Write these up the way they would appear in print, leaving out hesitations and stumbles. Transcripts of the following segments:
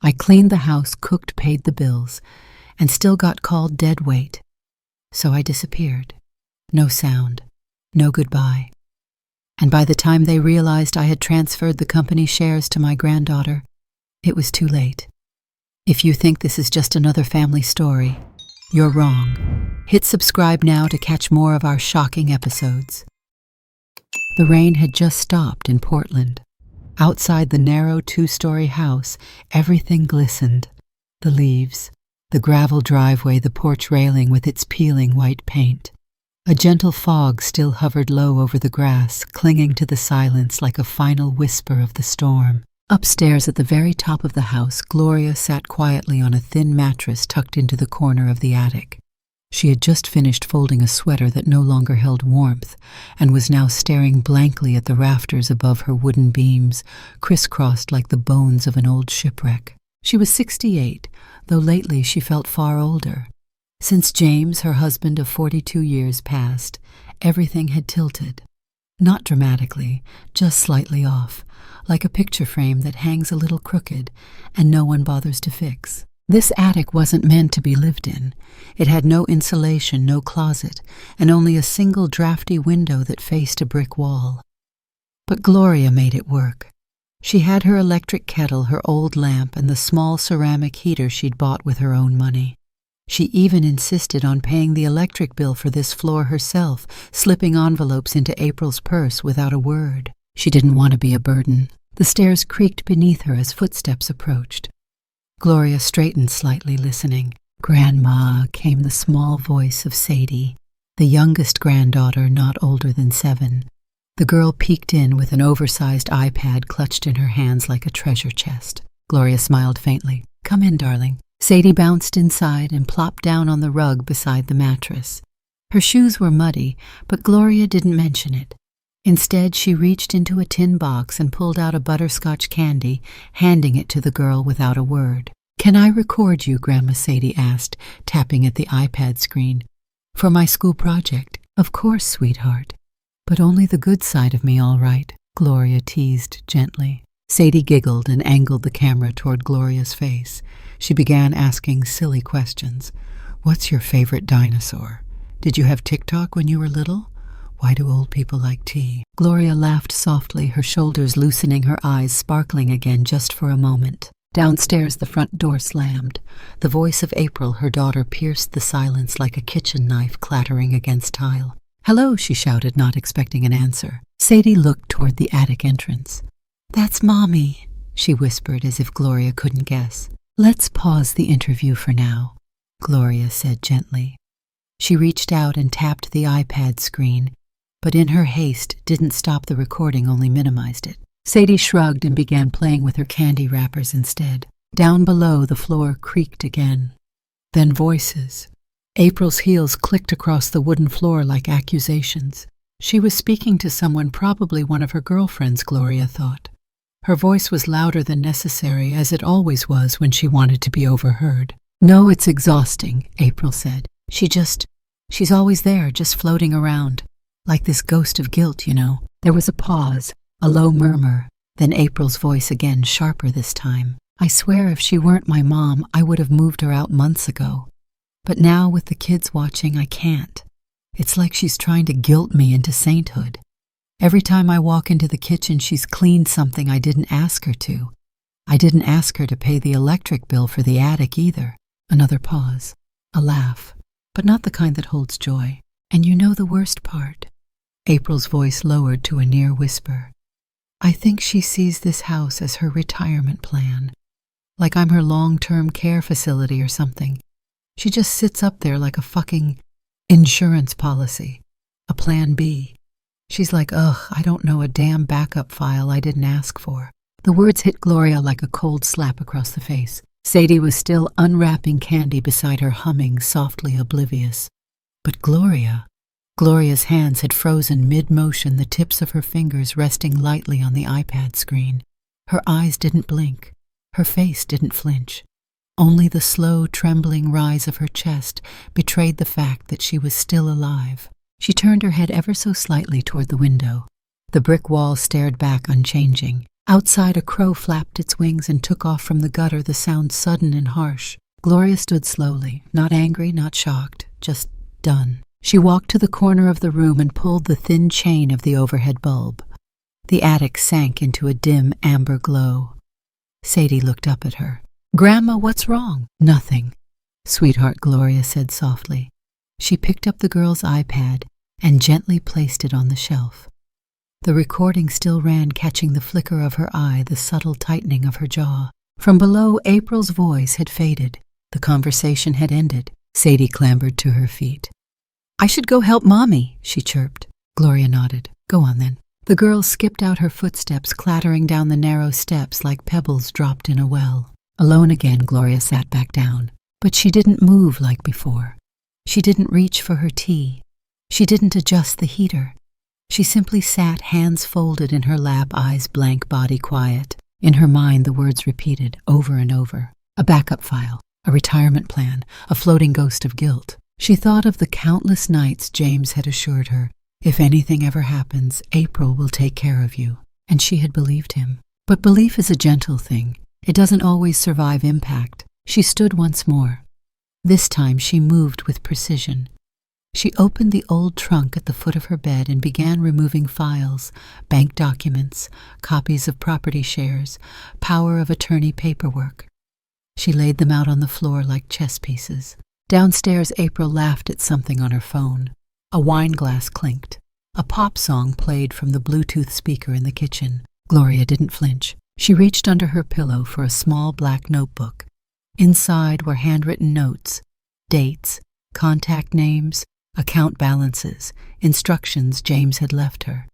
I cleaned the house, cooked, paid the bills, and still got called dead weight. So I disappeared. No sound, no goodbye. And by the time they realized I had transferred the company shares to my granddaughter, it was too late. If you think this is just another family story, you're wrong. Hit subscribe now to catch more of our shocking episodes. The rain had just stopped in Portland. Outside the narrow 2-story house, everything glistened. The leaves, the gravel driveway, the porch railing with its peeling white paint. A gentle fog still hovered low over the grass, clinging to the silence like a final whisper of the storm. Upstairs at the very top of the house, Gloria sat quietly on a thin mattress tucked into the corner of the attic. She had just finished folding a sweater that no longer held warmth and was now staring blankly at the rafters above her wooden beams, crisscrossed like the bones of an old shipwreck. She was 68, though lately she felt far older. Since James, her husband of 42 years, passed, everything had tilted. Not dramatically, just slightly off, like a picture frame that hangs a little crooked and no one bothers to fix. This attic wasn't meant to be lived in. It had no insulation, no closet, and only a single drafty window that faced a brick wall. But Gloria made it work. She had her electric kettle, her old lamp, and the small ceramic heater she'd bought with her own money. She even insisted on paying the electric bill for this floor herself, slipping envelopes into April's purse without a word. She didn't want to be a burden. The stairs creaked beneath her as footsteps approached. Gloria straightened slightly, listening. "Grandma," came the small voice of Sadie, the youngest granddaughter not older than 7. The girl peeked in with an oversized iPad clutched in her hands like a treasure chest. Gloria smiled faintly. "Come in, darling." Sadie bounced inside and plopped down on the rug beside the mattress. Her shoes were muddy, but Gloria didn't mention it. Instead, she reached into a tin box and pulled out a butterscotch candy, handing it to the girl without a word. "Can I record you?" Grandma Sadie asked, tapping at the iPad screen. "For my school project." "Of course, sweetheart. But only the good side of me, all right," Gloria teased gently. Sadie giggled and angled the camera toward Gloria's face. She began asking silly questions. "What's your favorite dinosaur? Did you have TikTok when you were little? Why do old people like tea?" Gloria laughed softly, her shoulders loosening, her eyes sparkling again just for a moment. Downstairs, the front door slammed. The voice of April, her daughter, pierced the silence like a kitchen knife clattering against tile. "Hello," she shouted, not expecting an answer. Sadie looked toward the attic entrance. "That's Mommy," she whispered as if Gloria couldn't guess. "Let's pause the interview for now," Gloria said gently. She reached out and tapped the iPad screen, but in her haste didn't stop the recording, only minimized it. Sadie shrugged and began playing with her candy wrappers instead. Down below, the floor creaked again. Then voices. April's heels clicked across the wooden floor like accusations. She was speaking to someone, probably one of her girlfriends, Gloria thought. Her voice was louder than necessary, as it always was when she wanted to be overheard. "No, it's exhausting," April said. She's always there, just floating around. Like this ghost of guilt, you know." There was a pause, a low murmur, then April's voice again, sharper this time. "I swear if she weren't my mom, I would have moved her out months ago. But now with the kids watching, I can't. It's like she's trying to guilt me into sainthood. Every time I walk into the kitchen, she's cleaned something I didn't ask her to. I didn't ask her to pay the electric bill for the attic either." Another pause, a laugh, but not the kind that holds joy. "And you know the worst part?" April's voice lowered to a near whisper. "I think she sees this house as her retirement plan, like I'm her long-term care facility or something. She just sits up there like a fucking insurance policy, a plan B. She's like, ugh, I don't know, a damn backup file I didn't ask for." The words hit Gloria like a cold slap across the face. Sadie was still unwrapping candy beside her, humming, softly oblivious. But Gloria's hands had frozen mid-motion, the tips of her fingers resting lightly on the iPad screen. Her eyes didn't blink. Her face didn't flinch. Only the slow, trembling rise of her chest betrayed the fact that she was still alive. She turned her head ever so slightly toward the window. The brick wall stared back unchanging. Outside, a crow flapped its wings and took off from the gutter, the sound sudden and harsh. Gloria stood slowly, not angry, not shocked, just done. She walked to the corner of the room and pulled the thin chain of the overhead bulb. The attic sank into a dim amber glow. Sadie looked up at her. "Grandma, what's wrong?" "Nothing, sweetheart," Gloria said softly. She picked up the girl's iPad and gently placed it on the shelf. The recording still ran, catching the flicker of her eye, the subtle tightening of her jaw. From below, April's voice had faded. The conversation had ended. Sadie clambered to her feet. "I should go help Mommy," she chirped. Gloria nodded. "Go on then." The girl skipped out, her footsteps clattering down the narrow steps like pebbles dropped in a well. Alone again, Gloria sat back down. But she didn't move like before. She didn't reach for her tea. She didn't adjust the heater. She simply sat, hands folded in her lap, eyes blank, body quiet. In her mind, the words repeated over and over. A backup file, a retirement plan, a floating ghost of guilt. She thought of the countless nights James had assured her, "If anything ever happens, April will take care of you." And she had believed him. But belief is a gentle thing. It doesn't always survive impact. She stood once more. This time she moved with precision. She opened the old trunk at the foot of her bed and began removing files, bank documents, copies of property shares, power of attorney paperwork. She laid them out on the floor like chess pieces. Downstairs, April laughed at something on her phone. A wine glass clinked. A pop song played from the Bluetooth speaker in the kitchen. Gloria didn't flinch. She reached under her pillow for a small black notebook. Inside were handwritten notes, dates, contact names, account balances, instructions James had left her.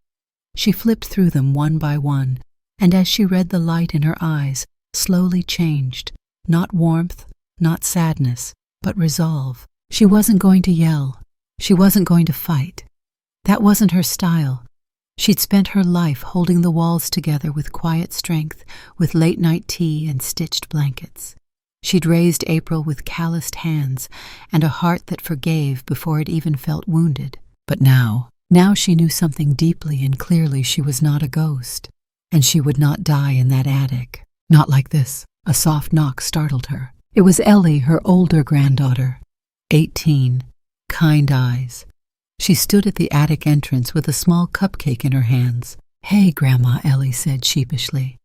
She flipped through them one by one, and as she read, the light in her eyes slowly changed. Not warmth, not sadness, but resolve. She wasn't going to yell. She wasn't going to fight. That wasn't her style. She'd spent her life holding the walls together with quiet strength, with late-night tea and stitched blankets. She'd raised April with calloused hands and a heart that forgave before it even felt wounded. But now she knew something deeply and clearly. She was not a ghost, and she would not die in that attic. Not like this. A soft knock startled her. It was Ellie, her older granddaughter. 18, kind eyes. She stood at the attic entrance with a small cupcake in her hands. "Hey, Grandma," Ellie said sheepishly.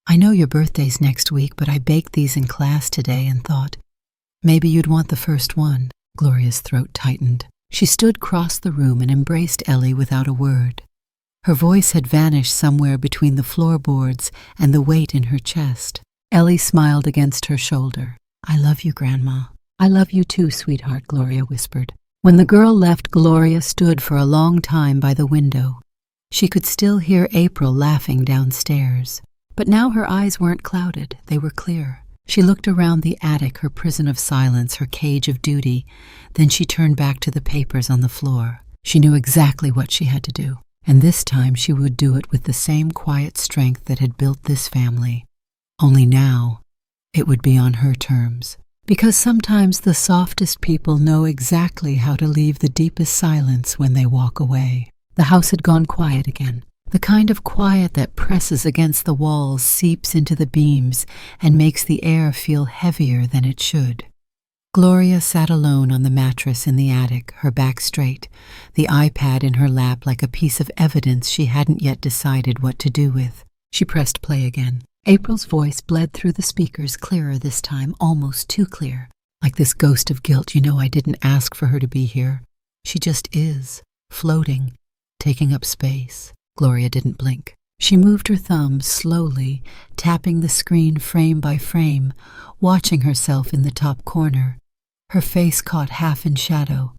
"I know your birthday's next week, but I baked these in class today and thought maybe you'd want the first one." Gloria's throat tightened. She stood across the room and embraced Ellie without a word. Her voice had vanished somewhere between the floorboards and the weight in her chest. Ellie smiled against her shoulder. "I love you, Grandma." "I love you too, sweetheart," Gloria whispered. When the girl left, Gloria stood for a long time by the window. She could still hear April laughing downstairs. But now her eyes weren't clouded, they were clear. She looked around the attic, her prison of silence, her cage of duty. Then she turned back to the papers on the floor. She knew exactly what she had to do, and this time she would do it with the same quiet strength that had built this family. Only now, it would be on her terms. Because sometimes the softest people know exactly how to leave the deepest silence when they walk away. The house had gone quiet again. The kind of quiet that presses against the walls, seeps into the beams, and makes the air feel heavier than it should. Gloria sat alone on the mattress in the attic, her back straight, the iPad in her lap like a piece of evidence she hadn't yet decided what to do with. She pressed play again. April's voice bled through the speakers, clearer this time, almost too clear. "Like this ghost of guilt, you know I didn't ask for her to be here. She just is, floating, taking up space." Gloria didn't blink. She moved her thumb slowly, tapping the screen frame by frame, watching herself in the top corner. Her face caught half in shadow.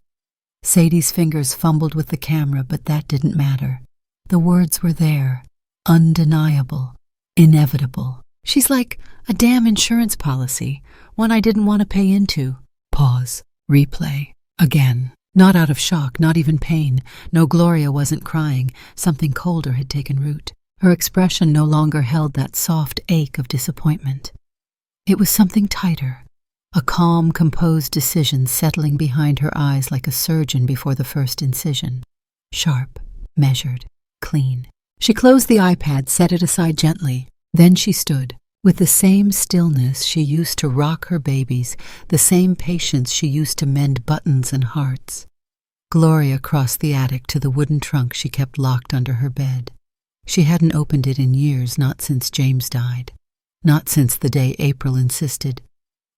Sadie's fingers fumbled with the camera, but that didn't matter. The words were there, undeniable. Inevitable. "She's like a damn insurance policy, one I didn't want to pay into." Pause. Replay. Again. Not out of shock, not even pain. No, Gloria wasn't crying. Something colder had taken root. Her expression no longer held that soft ache of disappointment. It was something tighter. A calm, composed decision settling behind her eyes like a surgeon before the first incision. Sharp, measured, clean. She closed the iPad, set it aside gently. Then she stood, with the same stillness she used to rock her babies, the same patience she used to mend buttons and hearts. Gloria crossed the attic to the wooden trunk she kept locked under her bed. She hadn't opened it in years, not since James died. Not since the day April insisted,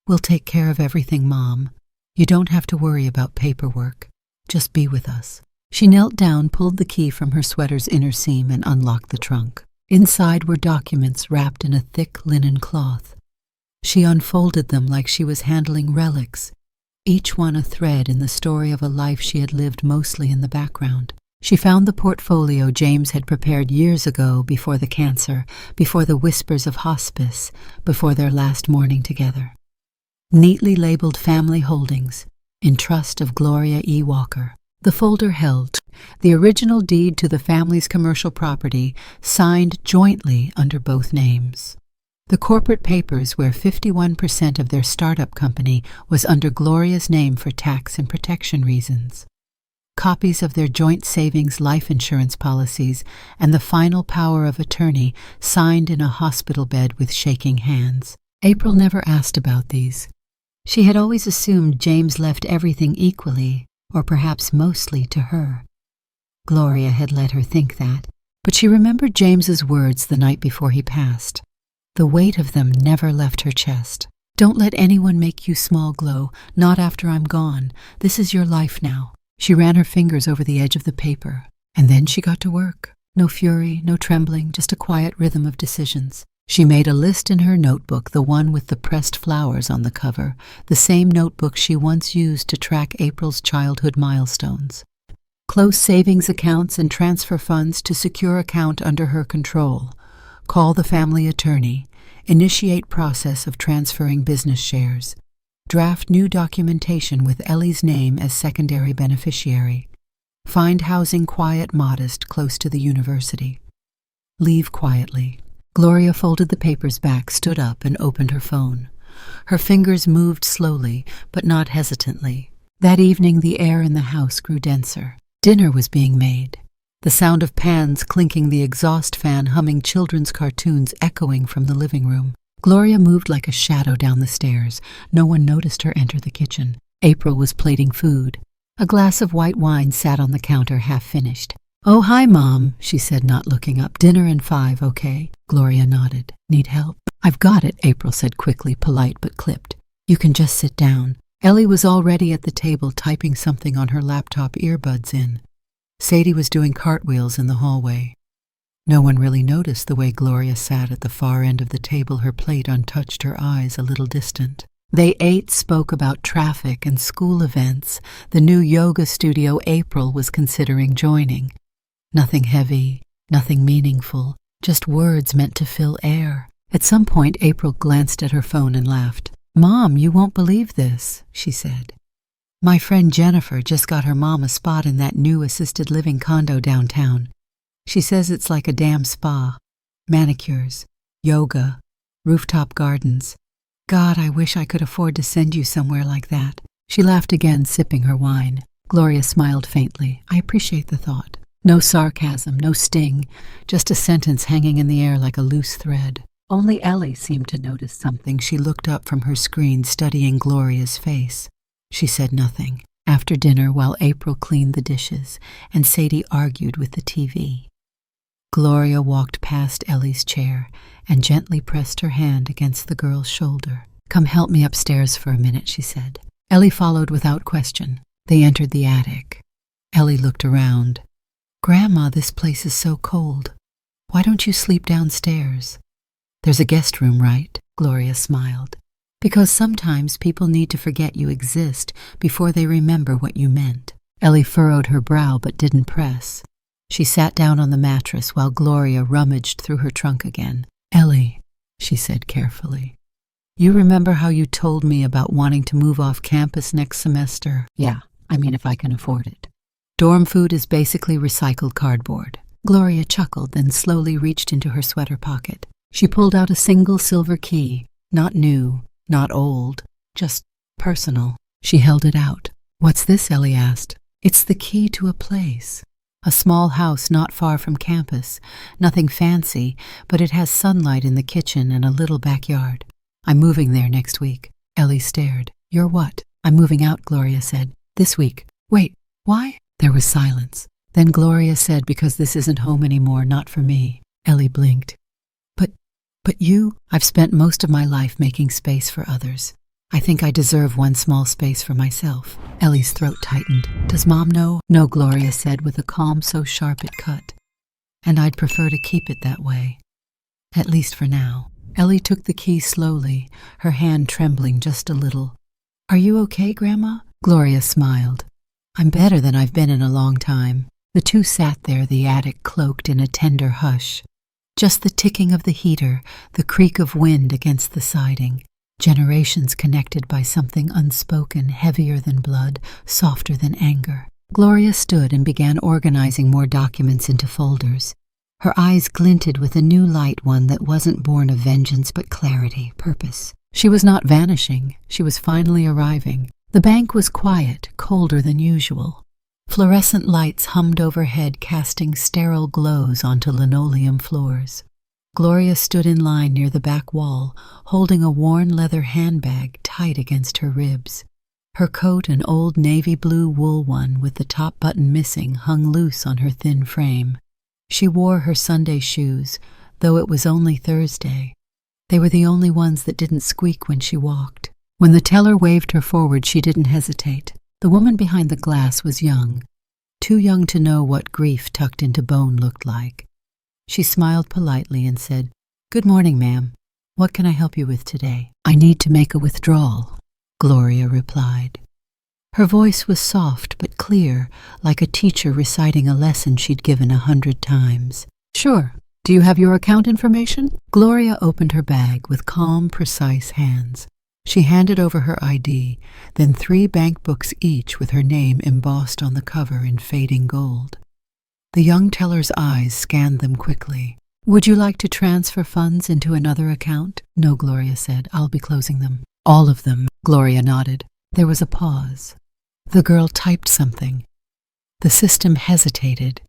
"We'll take care of everything, Mom. You don't have to worry about paperwork. Just be with us." She knelt down, pulled the key from her sweater's inner seam, and unlocked the trunk. Inside were documents wrapped in a thick linen cloth. She unfolded them like she was handling relics, each one a thread in the story of a life she had lived mostly in the background. She found the portfolio James had prepared years ago, before the cancer, before the whispers of hospice, before their last morning together. Neatly labeled family holdings, in trust of Gloria E. Walker. The folder held the original deed to the family's commercial property, signed jointly under both names. The corporate papers where 51% of their startup company was under Gloria's name for tax and protection reasons. Copies of their joint savings life insurance policies and the final power of attorney signed in a hospital bed with shaking hands. April never asked about these. She had always assumed James left everything equally, or perhaps mostly, to her. Gloria had let her think that, but she remembered James's words the night before he passed. The weight of them never left her chest. "Don't let anyone make you small, Glo, not after I'm gone. This is your life now." She ran her fingers over the edge of the paper, and then she got to work. No fury, no trembling, just a quiet rhythm of decisions. She made a list in her notebook, the one with the pressed flowers on the cover, the same notebook she once used to track April's childhood milestones. Close savings accounts and transfer funds to secure account under her control. Call the family attorney. Initiate process of transferring business shares. Draft new documentation with Ellie's name as secondary beneficiary. Find housing quiet, modest, close to the university. Leave quietly. Gloria folded the papers back, stood up, and opened her phone. Her fingers moved slowly, but not hesitantly. That evening the air in the house grew denser. Dinner was being made. The sound of pans clinking, the exhaust fan humming children's cartoons echoing from the living room. Gloria moved like a shadow down the stairs. No one noticed her enter the kitchen. April was plating food. A glass of white wine sat on the counter, half finished. "Oh, hi, Mom," she said, not looking up. "Dinner in 5, okay?" Gloria nodded. "Need help?" "I've got it," April said quickly, polite but clipped. "You can just sit down." Ellie was already at the table, typing something on her laptop, earbuds in. Sadie was doing cartwheels in the hallway. No one really noticed the way Gloria sat at the far end of the table, her plate untouched, her eyes a little distant. They ate, spoke about traffic and school events, the new yoga studio April was considering joining. Nothing heavy, nothing meaningful, just words meant to fill air. At some point, April glanced at her phone and laughed. "Mom, you won't believe this," she said. "My friend Jennifer just got her mom a spot in that new assisted living condo downtown. She says it's like a damn spa. Manicures, yoga, rooftop gardens. God, I wish I could afford to send you somewhere like that." She laughed again, sipping her wine. Gloria smiled faintly. "I appreciate the thought." No sarcasm, no sting, just a sentence hanging in the air like a loose thread. Only Ellie seemed to notice something. She looked up from her screen, studying Gloria's face. She said nothing. After dinner, while April cleaned the dishes and Sadie argued with the TV, Gloria walked past Ellie's chair and gently pressed her hand against the girl's shoulder. "Come help me upstairs for a minute," she said. Ellie followed without question. They entered the attic. Ellie looked around. "Grandma, this place is so cold. Why don't you sleep downstairs?" "There's a guest room, right?" Gloria smiled. "Because sometimes people need to forget you exist before they remember what you meant." Ellie furrowed her brow but didn't press. She sat down on the mattress while Gloria rummaged through her trunk again. "Ellie," she said carefully, "you remember how you told me about wanting to move off campus next semester?" "Yeah, if I can afford it." "Dorm food is basically recycled cardboard." Gloria chuckled, then slowly reached into her sweater pocket. She pulled out a single silver key, not new, not old, just personal. She held it out. "What's this?" Ellie asked. "It's the key to a place." A small house not far from campus. Nothing fancy, but it has sunlight in the kitchen and a little backyard. I'm moving there next week. Ellie stared. You're what? I'm moving out, Gloria said. This week. Wait, why? There was silence. Then Gloria said, because this isn't home anymore, not for me. Ellie blinked. But you? I've spent most of my life making space for others. I think I deserve one small space for myself. Ellie's throat tightened. Does Mom know? No, Gloria said with a calm so sharp it cut. And I'd prefer to keep it that way. At least for now. Ellie took the key slowly, her hand trembling just a little. Are you okay, Grandma? Gloria smiled. I'm better than I've been in a long time. The two sat there, the attic cloaked in a tender hush. Just the ticking of the heater, the creak of wind against the siding. Generations connected by something unspoken, heavier than blood, softer than anger. Gloria stood and began organizing more documents into folders. Her eyes glinted with a new light, one that wasn't born of vengeance but clarity, purpose. She was not vanishing, she was finally arriving. The bank was quiet, colder than usual. Fluorescent lights hummed overhead, casting sterile glows onto linoleum floors. Gloria stood in line near the back wall, holding a worn leather handbag tight against her ribs. Her coat, an old navy blue wool one with the top button missing, hung loose on her thin frame. She wore her Sunday shoes, though it was only Thursday. They were the only ones that didn't squeak when she walked. When the teller waved her forward, she didn't hesitate. The woman behind the glass was young, too young to know what grief tucked into bone looked like. She smiled politely and said, Good morning, ma'am. What can I help you with today? I need to make a withdrawal, Gloria replied. Her voice was soft but clear, like a teacher reciting a lesson she'd given 100 times. Sure. Do you have your account information? Gloria opened her bag with calm, precise hands. She handed over her ID, then 3 bank books each with her name embossed on the cover in fading gold. The young teller's eyes scanned them quickly. Would you like to transfer funds into another account? No, Gloria said. I'll be closing them. All of them, Gloria nodded. There was a pause. The girl typed something. The system hesitated.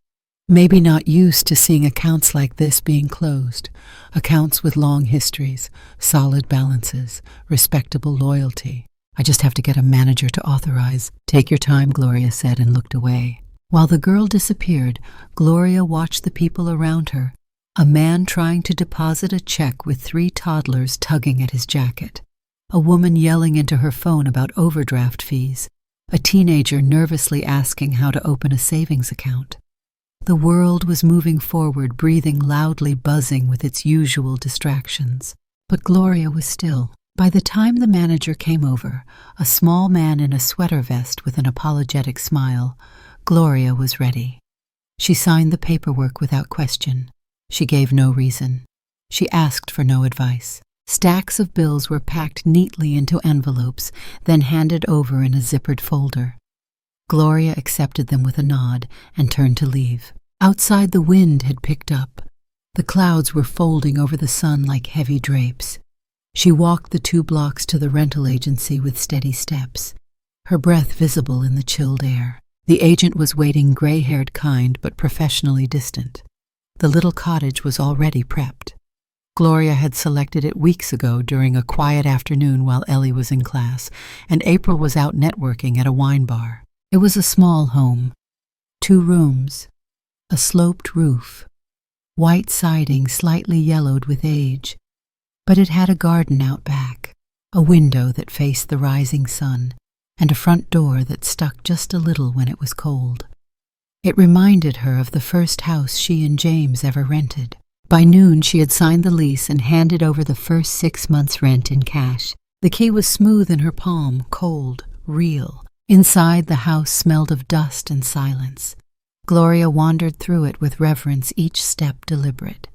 Maybe not used to seeing accounts like this being closed, accounts with long histories, solid balances, respectable loyalty. I just have to get a manager to authorize. Take your time, Gloria said and looked away. While the girl disappeared, Gloria watched the people around her. A man trying to deposit a check with 3 toddlers tugging at his jacket. A woman yelling into her phone about overdraft fees. A teenager nervously asking how to open a savings account. The world was moving forward, breathing loudly, buzzing with its usual distractions. But Gloria was still. By the time the manager came over, a small man in a sweater vest with an apologetic smile, Gloria was ready. She signed the paperwork without question. She gave no reason. She asked for no advice. Stacks of bills were packed neatly into envelopes, then handed over in a zippered folder. Gloria accepted them with a nod and turned to leave. Outside, the wind had picked up. The clouds were folding over the sun like heavy drapes. She walked the 2 blocks to the rental agency with steady steps, her breath visible in the chilled air. The agent was waiting, gray-haired, kind, but professionally distant. The little cottage was already prepped. Gloria had selected it weeks ago during a quiet afternoon while Ellie was in class, and April was out networking at a wine bar. It was a small home. 2 rooms, a sloped roof, white siding slightly yellowed with age. But it had a garden out back, a window that faced the rising sun, and a front door that stuck just a little when it was cold. It reminded her of the first house she and James ever rented. By noon, she had signed the lease and handed over the first 6 months' rent in cash. The key was smooth in her palm, cold, real. Inside, the house smelled of dust and silence. Gloria wandered through it with reverence, each step deliberate.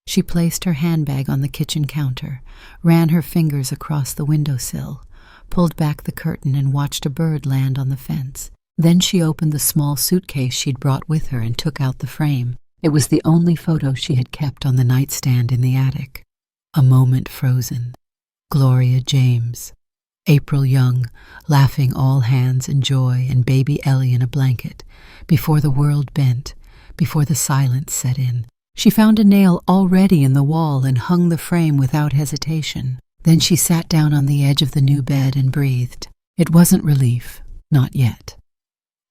She placed her handbag on the kitchen counter, ran her fingers across the windowsill, pulled back the curtain and watched a bird land on the fence. Then she opened the small suitcase she'd brought with her and took out the frame. It was the only photo she had kept on the nightstand in the attic. A moment frozen. Gloria James. April young, laughing all hands and joy, and baby Ellie in a blanket, before the world bent, before the silence set in. She found a nail already in the wall and hung the frame without hesitation. Then she sat down on the edge of the new bed and breathed. It wasn't relief, not yet.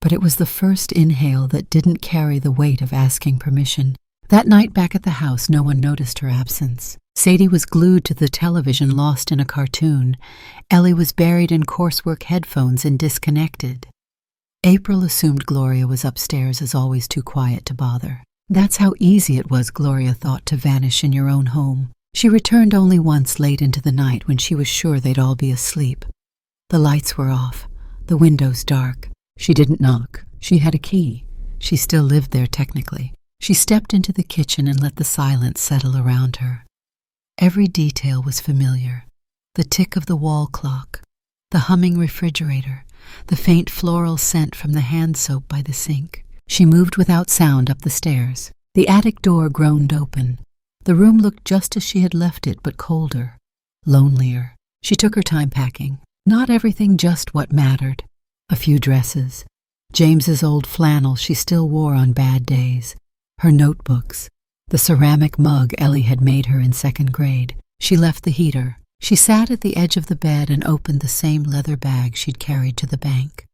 But it was the first inhale that didn't carry the weight of asking permission. That night back at the house, no one noticed her absence. Sadie was glued to the television, lost in a cartoon. Ellie was buried in coursework headphones and disconnected. April assumed Gloria was upstairs, as always too quiet to bother. That's how easy it was, Gloria thought, to vanish in your own home. She returned only once late into the night when she was sure they'd all be asleep. The lights were off, the windows dark. She didn't knock. She had a key. She still lived there technically. She stepped into the kitchen and let the silence settle around her. Every detail was familiar. The tick of the wall clock, the humming refrigerator, the faint floral scent from the hand soap by the sink. She moved without sound up the stairs. The attic door groaned open. The room looked just as she had left it, but colder, lonelier. She took her time packing. Not everything, just what mattered. A few dresses. James's old flannel she still wore on bad days. Her notebooks. The ceramic mug Ellie had made her in 2nd grade. She left the heater. She sat at the edge of the bed and opened the same leather bag she'd carried to the bank.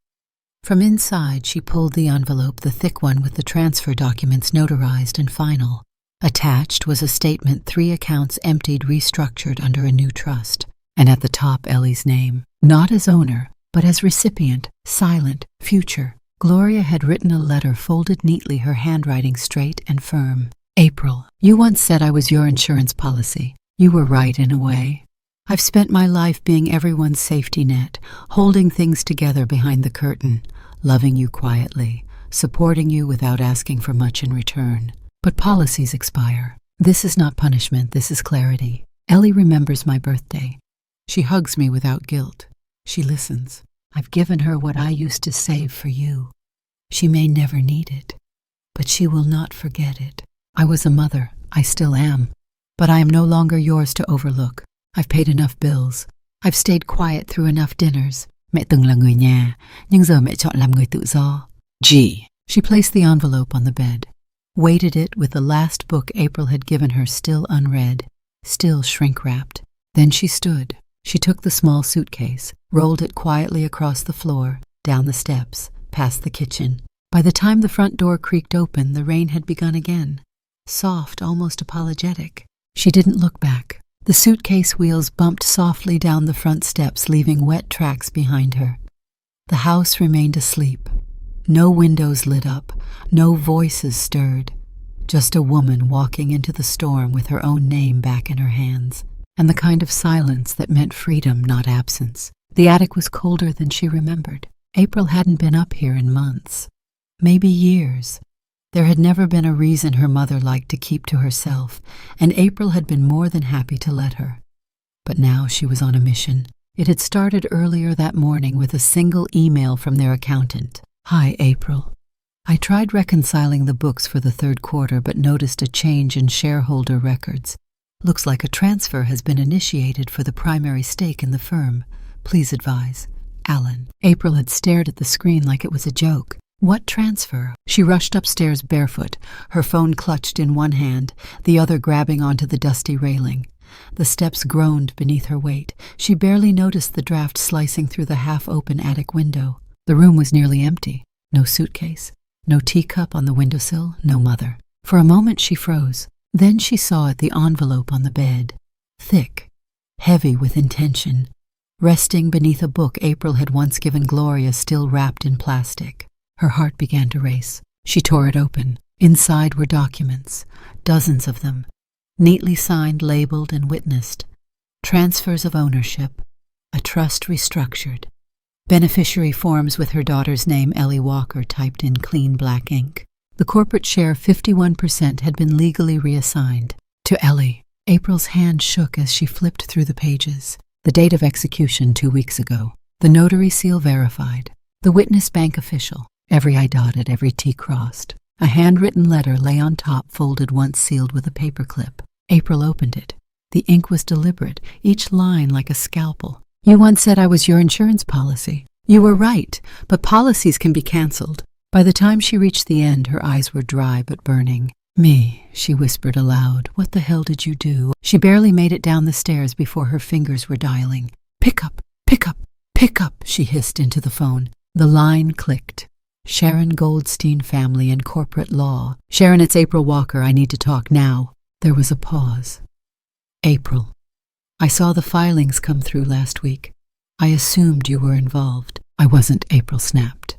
From inside, she pulled the envelope, the thick one with the transfer documents notarized and final. Attached was a statement, 3 accounts emptied, restructured under a new trust. And at the top, Ellie's name. Not as owner, but as recipient, silent, future. Gloria had written a letter folded neatly, her handwriting straight and firm. April, you once said I was your insurance policy. You were right in a way. I've spent my life being everyone's safety net, holding things together behind the curtain, loving you quietly, supporting you without asking for much in return. But policies expire. This is not punishment, this is clarity. Ellie remembers my birthday. She hugs me without guilt. She listens. I've given her what I used to save for you. She may never need it, but she will not forget it. I was a mother. I still am. But I am no longer yours to overlook. I've paid enough bills. I've stayed quiet through enough dinners. Mẹ từng là người nhà, nhưng giờ mẹ chọn làm người tự do. G. She placed the envelope on the bed, weighted it with the last book April had given her still unread, still shrink-wrapped. Then she stood. She took the small suitcase, rolled it quietly across the floor, down the steps, past the kitchen. By the time the front door creaked open, the rain had begun again. Soft, almost apologetic. She didn't look back. The suitcase wheels bumped softly down the front steps, leaving wet tracks behind her. The house remained asleep. No windows lit up, no voices stirred. Just a woman walking into the storm with her own name back in her hands, and the kind of silence that meant freedom, not absence. The attic was colder than she remembered. April hadn't been up here in months, maybe years. There had never been a reason her mother liked to keep to herself, and April had been more than happy to let her. But now she was on a mission. It had started earlier that morning with a single email from their accountant. Hi, April. I tried reconciling the books for the 3rd quarter, but noticed a change in shareholder records. Looks like a transfer has been initiated for the primary stake in the firm. Please advise. Alan. April had stared at the screen like it was a joke. What transfer? She rushed upstairs barefoot, her phone clutched in one hand, the other grabbing onto the dusty railing. The steps groaned beneath her weight. She barely noticed the draft slicing through the half-open attic window. The room was nearly empty. No suitcase, no teacup on the windowsill, no mother. For a moment she froze. Then she saw it, the envelope on the bed. Thick, heavy with intention. Resting beneath a book April had once given Gloria, still wrapped in plastic. Her heart began to race. She tore it open. Inside were documents, dozens of them, neatly signed, labeled, and witnessed. Transfers of ownership, a trust restructured, beneficiary forms with her daughter's name, Ellie Walker, typed in clean black ink. The corporate share, 51%, had been legally reassigned. To Ellie, April's hand shook as she flipped through the pages. The date of execution 2 weeks ago. The notary seal verified. The witness bank official. Every I dotted, every T crossed. A handwritten letter lay on top, folded once, sealed with a paperclip. April opened it. The ink was deliberate, each line like a scalpel. You once said I was your insurance policy. You were right, but policies can be canceled. By the time she reached the end, her eyes were dry but burning. "Me," she whispered aloud. "What the hell did you do?" She barely made it down the stairs before her fingers were dialing. "Pick up, pick up, pick up," she hissed into the phone. The line clicked. "Sharon Goldstein family and corporate law. Sharon, it's April Walker. I need to talk now." There was a pause. "April, I saw the filings come through last week. I assumed you were involved." "I wasn't," April snapped.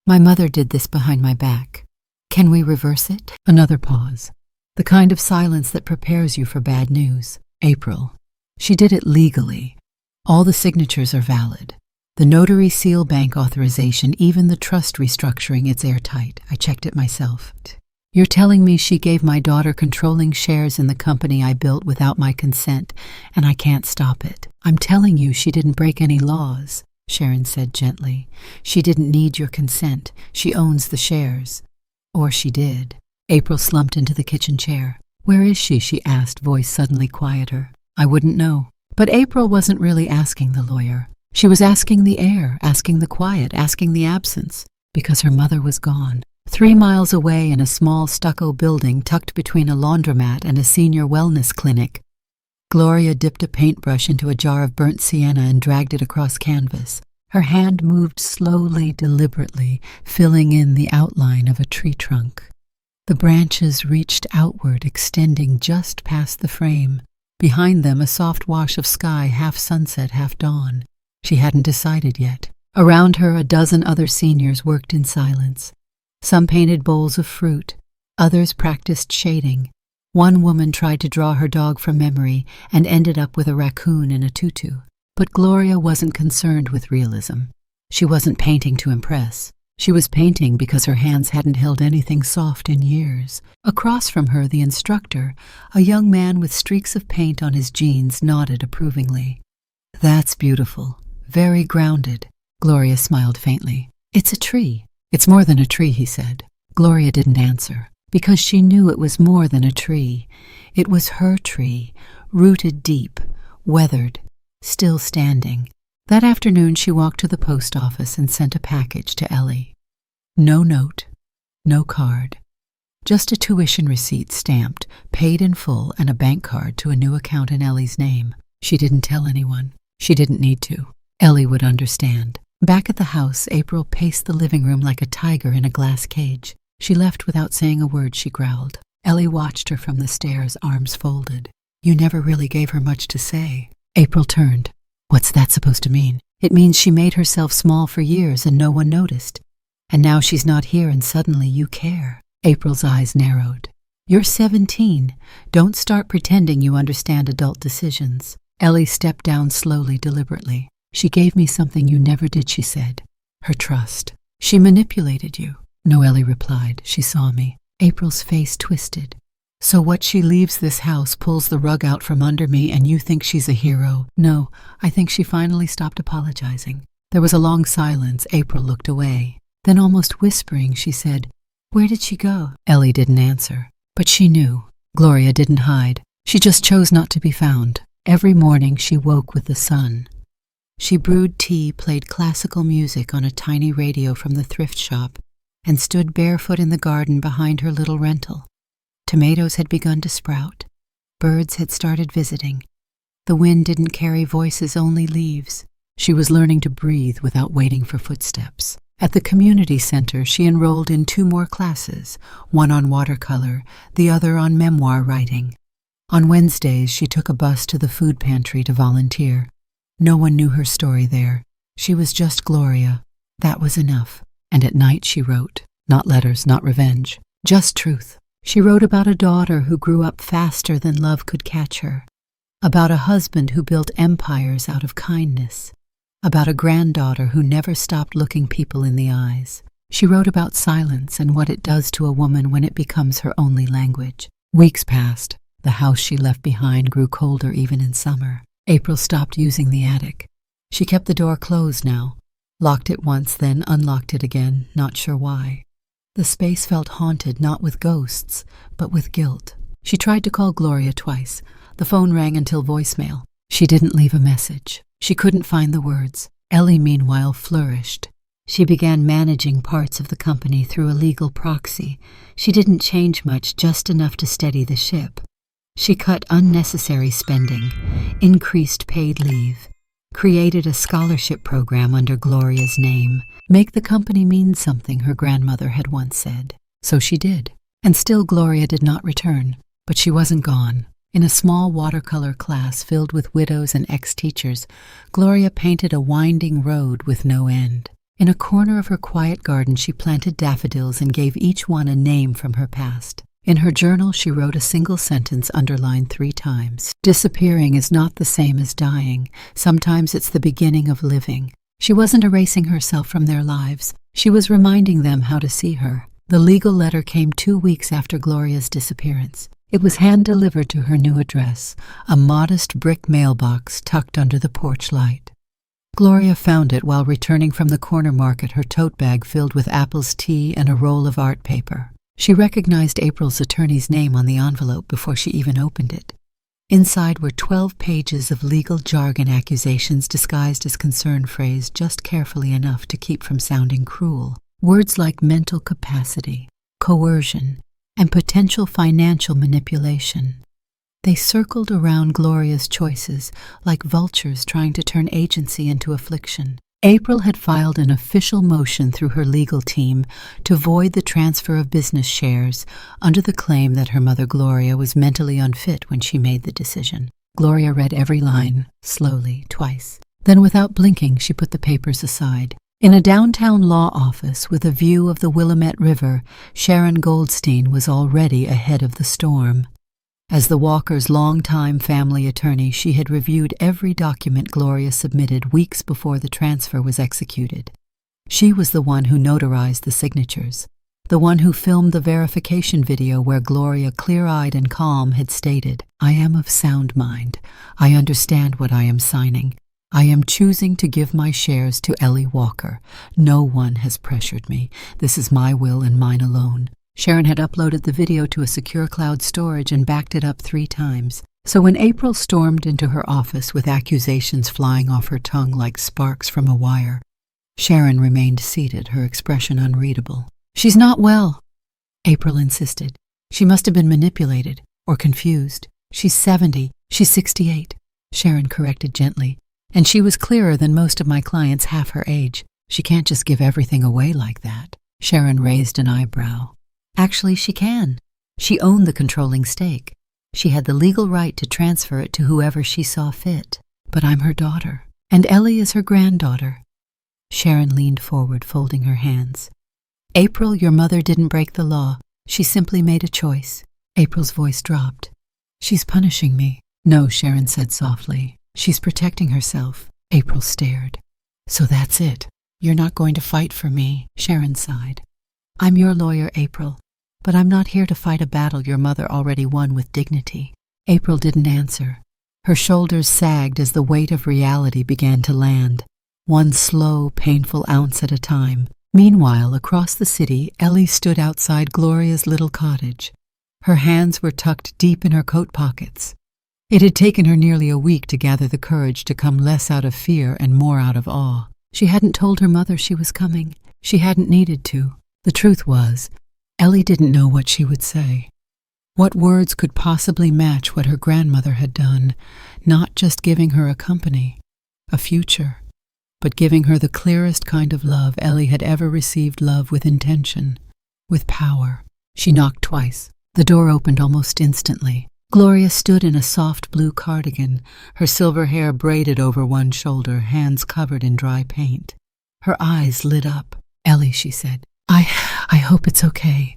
"My mother did this behind my back. Can we reverse it?" Another pause. The kind of silence that prepares you for bad news. "April, she did it legally. All the signatures are valid. The notary seal bank authorization, even the trust restructuring, it's airtight. I checked it myself. You're telling me she gave my daughter controlling shares in the company I built without my consent, and I can't stop it. I'm telling you she didn't break any laws," Sharon said gently. "She didn't need your consent. She owns the shares. Or she did." April slumped into the kitchen chair. "Where is she?" she asked, voice suddenly quieter. "I wouldn't know." But April wasn't really asking the lawyer. She was asking the air, asking the quiet, asking the absence, because her mother was gone. 3 miles away in a small stucco building tucked between a laundromat and a senior wellness clinic, Gloria dipped a paintbrush into a jar of burnt sienna and dragged it across canvas. Her hand moved slowly, deliberately, filling in the outline of a tree trunk. The branches reached outward, extending just past the frame. Behind them, a soft wash of sky, half sunset, half dawn. She hadn't decided yet. Around her, a dozen other seniors worked in silence. Some painted bowls of fruit. Others practiced shading. One woman tried to draw her dog from memory and ended up with a raccoon in a tutu. But Gloria wasn't concerned with realism. She wasn't painting to impress. She was painting because her hands hadn't held anything soft in years. Across from her, the instructor, a young man with streaks of paint on his jeans, nodded approvingly. "That's beautiful. Very grounded." Gloria smiled faintly. "It's a tree." "It's more than a tree," he said. Gloria didn't answer, because she knew it was more than a tree. It was her tree, rooted deep, weathered, still standing. That afternoon she walked to the post office and sent a package to Ellie. No note, no card. Just a tuition receipt stamped, paid in full, and a bank card to a new account in Ellie's name. She didn't tell anyone. She didn't need to. Ellie would understand. Back at the house, April paced the living room like a tiger in a glass cage. She left without saying a word, she growled. Ellie watched her from the stairs, arms folded. "You never really gave her much to say." April turned. "What's that supposed to mean?" "It means she made herself small for years and no one noticed. And now she's not here and suddenly you care." April's eyes narrowed. "You're 17. Don't start pretending you understand adult decisions." Ellie stepped down slowly, deliberately. "She gave me something you never did," she said. "Her trust. She manipulated you." "No," Ellie replied. "She saw me." April's face twisted. "So what, she leaves this house, pulls the rug out from under me, and you think she's a hero?" "No, I think she finally stopped apologizing." There was a long silence. April looked away. Then, almost whispering, she said, "Where did she go?" Ellie didn't answer. But she knew. Gloria didn't hide. She just chose not to be found. Every morning she woke with the sun. She brewed tea, played classical music on a tiny radio from the thrift shop, and stood barefoot in the garden behind her little rental. Tomatoes had begun to sprout. Birds had started visiting. The wind didn't carry voices, only leaves. She was learning to breathe without waiting for footsteps. At the community center, she enrolled in 2 more classes, one on watercolor, the other on memoir writing. On Wednesdays, she took a bus to the food pantry to volunteer. No one knew her story there. She was just Gloria. That was enough. And at night she wrote. Not letters, not revenge. Just truth. She wrote about a daughter who grew up faster than love could catch her. About a husband who built empires out of kindness. About a granddaughter who never stopped looking people in the eyes. She wrote about silence and what it does to a woman when it becomes her only language. Weeks passed. The house she left behind grew colder even in summer. April stopped using the attic. She kept the door closed now. Locked it once, then unlocked it again, not sure why. The space felt haunted, not with ghosts, but with guilt. She tried to call Gloria twice. The phone rang until voicemail. She didn't leave a message. She couldn't find the words. Ellie, meanwhile, flourished. She began managing parts of the company through a legal proxy. She didn't change much, just enough to steady the ship. She cut unnecessary spending, increased paid leave, created a scholarship program under Gloria's name. Make the company mean something, her grandmother had once said. So she did. And still Gloria did not return. But she wasn't gone. In a small watercolor class filled with widows and ex-teachers, Gloria painted a winding road with no end. In a corner of her quiet garden, she planted daffodils and gave each one a name from her past. In her journal, she wrote a single sentence underlined 3 times. Disappearing is not the same as dying. Sometimes it's the beginning of living. She wasn't erasing herself from their lives. She was reminding them how to see her. The legal letter came 2 weeks after Gloria's disappearance. It was hand-delivered to her new address, a modest brick mailbox tucked under the porch light. Gloria found it while returning from the corner market, her tote bag filled with Apple's tea and a roll of art paper. She recognized April's attorney's name on the envelope before she even opened it. Inside were 12 pages of legal jargon accusations disguised as concern phrase just carefully enough to keep from sounding cruel. Words like mental capacity, coercion, and potential financial manipulation. They circled around Gloria's choices like vultures trying to turn agency into affliction. April had filed an official motion through her legal team to void the transfer of business shares under the claim that her mother Gloria was mentally unfit when she made the decision. Gloria read every line, slowly, twice. Then without blinking, she put the papers aside. In a downtown law office with a view of the Willamette River, Sharon Goldstein was already ahead of the storm. As the Walkers' longtime family attorney, she had reviewed every document Gloria submitted weeks before the transfer was executed. She was the one who notarized the signatures, the one who filmed the verification video where Gloria, clear-eyed and calm, had stated, "I am of sound mind. I understand what I am signing. I am choosing to give my shares to Ellie Walker. No one has pressured me. This is my will and mine alone." Sharon had uploaded the video to a secure cloud storage and backed it up 3 times. So when April stormed into her office with accusations flying off her tongue like sparks from a wire, Sharon remained seated, her expression unreadable. "She's not well," April insisted. "She must have been manipulated or confused. She's 70. She's 68. Sharon corrected gently. "And she was clearer than most of my clients half her age. She can't just give everything away like that." Sharon raised an eyebrow. "Actually, she can. She owned the controlling stake. She had the legal right to transfer it to whoever she saw fit. But I'm her daughter, and Ellie is her granddaughter." Sharon leaned forward, folding her hands. "April, your mother didn't break the law. She simply made a choice." April's voice dropped. "She's punishing me." "No," Sharon said softly. "She's protecting herself." April stared. "So that's it. You're not going to fight for me," Sharon sighed. "I'm your lawyer, April, but I'm not here to fight a battle your mother already won with dignity." April didn't answer. Her shoulders sagged as the weight of reality began to land, one slow, painful ounce at a time. Meanwhile, across the city, Ellie stood outside Gloria's little cottage. Her hands were tucked deep in her coat pockets. It had taken her nearly a week to gather the courage to come less out of fear and more out of awe. She hadn't told her mother she was coming. She hadn't needed to. The truth was, Ellie didn't know what she would say. What words could possibly match what her grandmother had done, not just giving her a company, a future, but giving her the clearest kind of love Ellie had ever received, love with intention, with power. She knocked twice. The door opened almost instantly. Gloria stood in a soft blue cardigan, her silver hair braided over one shoulder, hands covered in dry paint. Her eyes lit up. "Ellie," she said, I hope it's okay."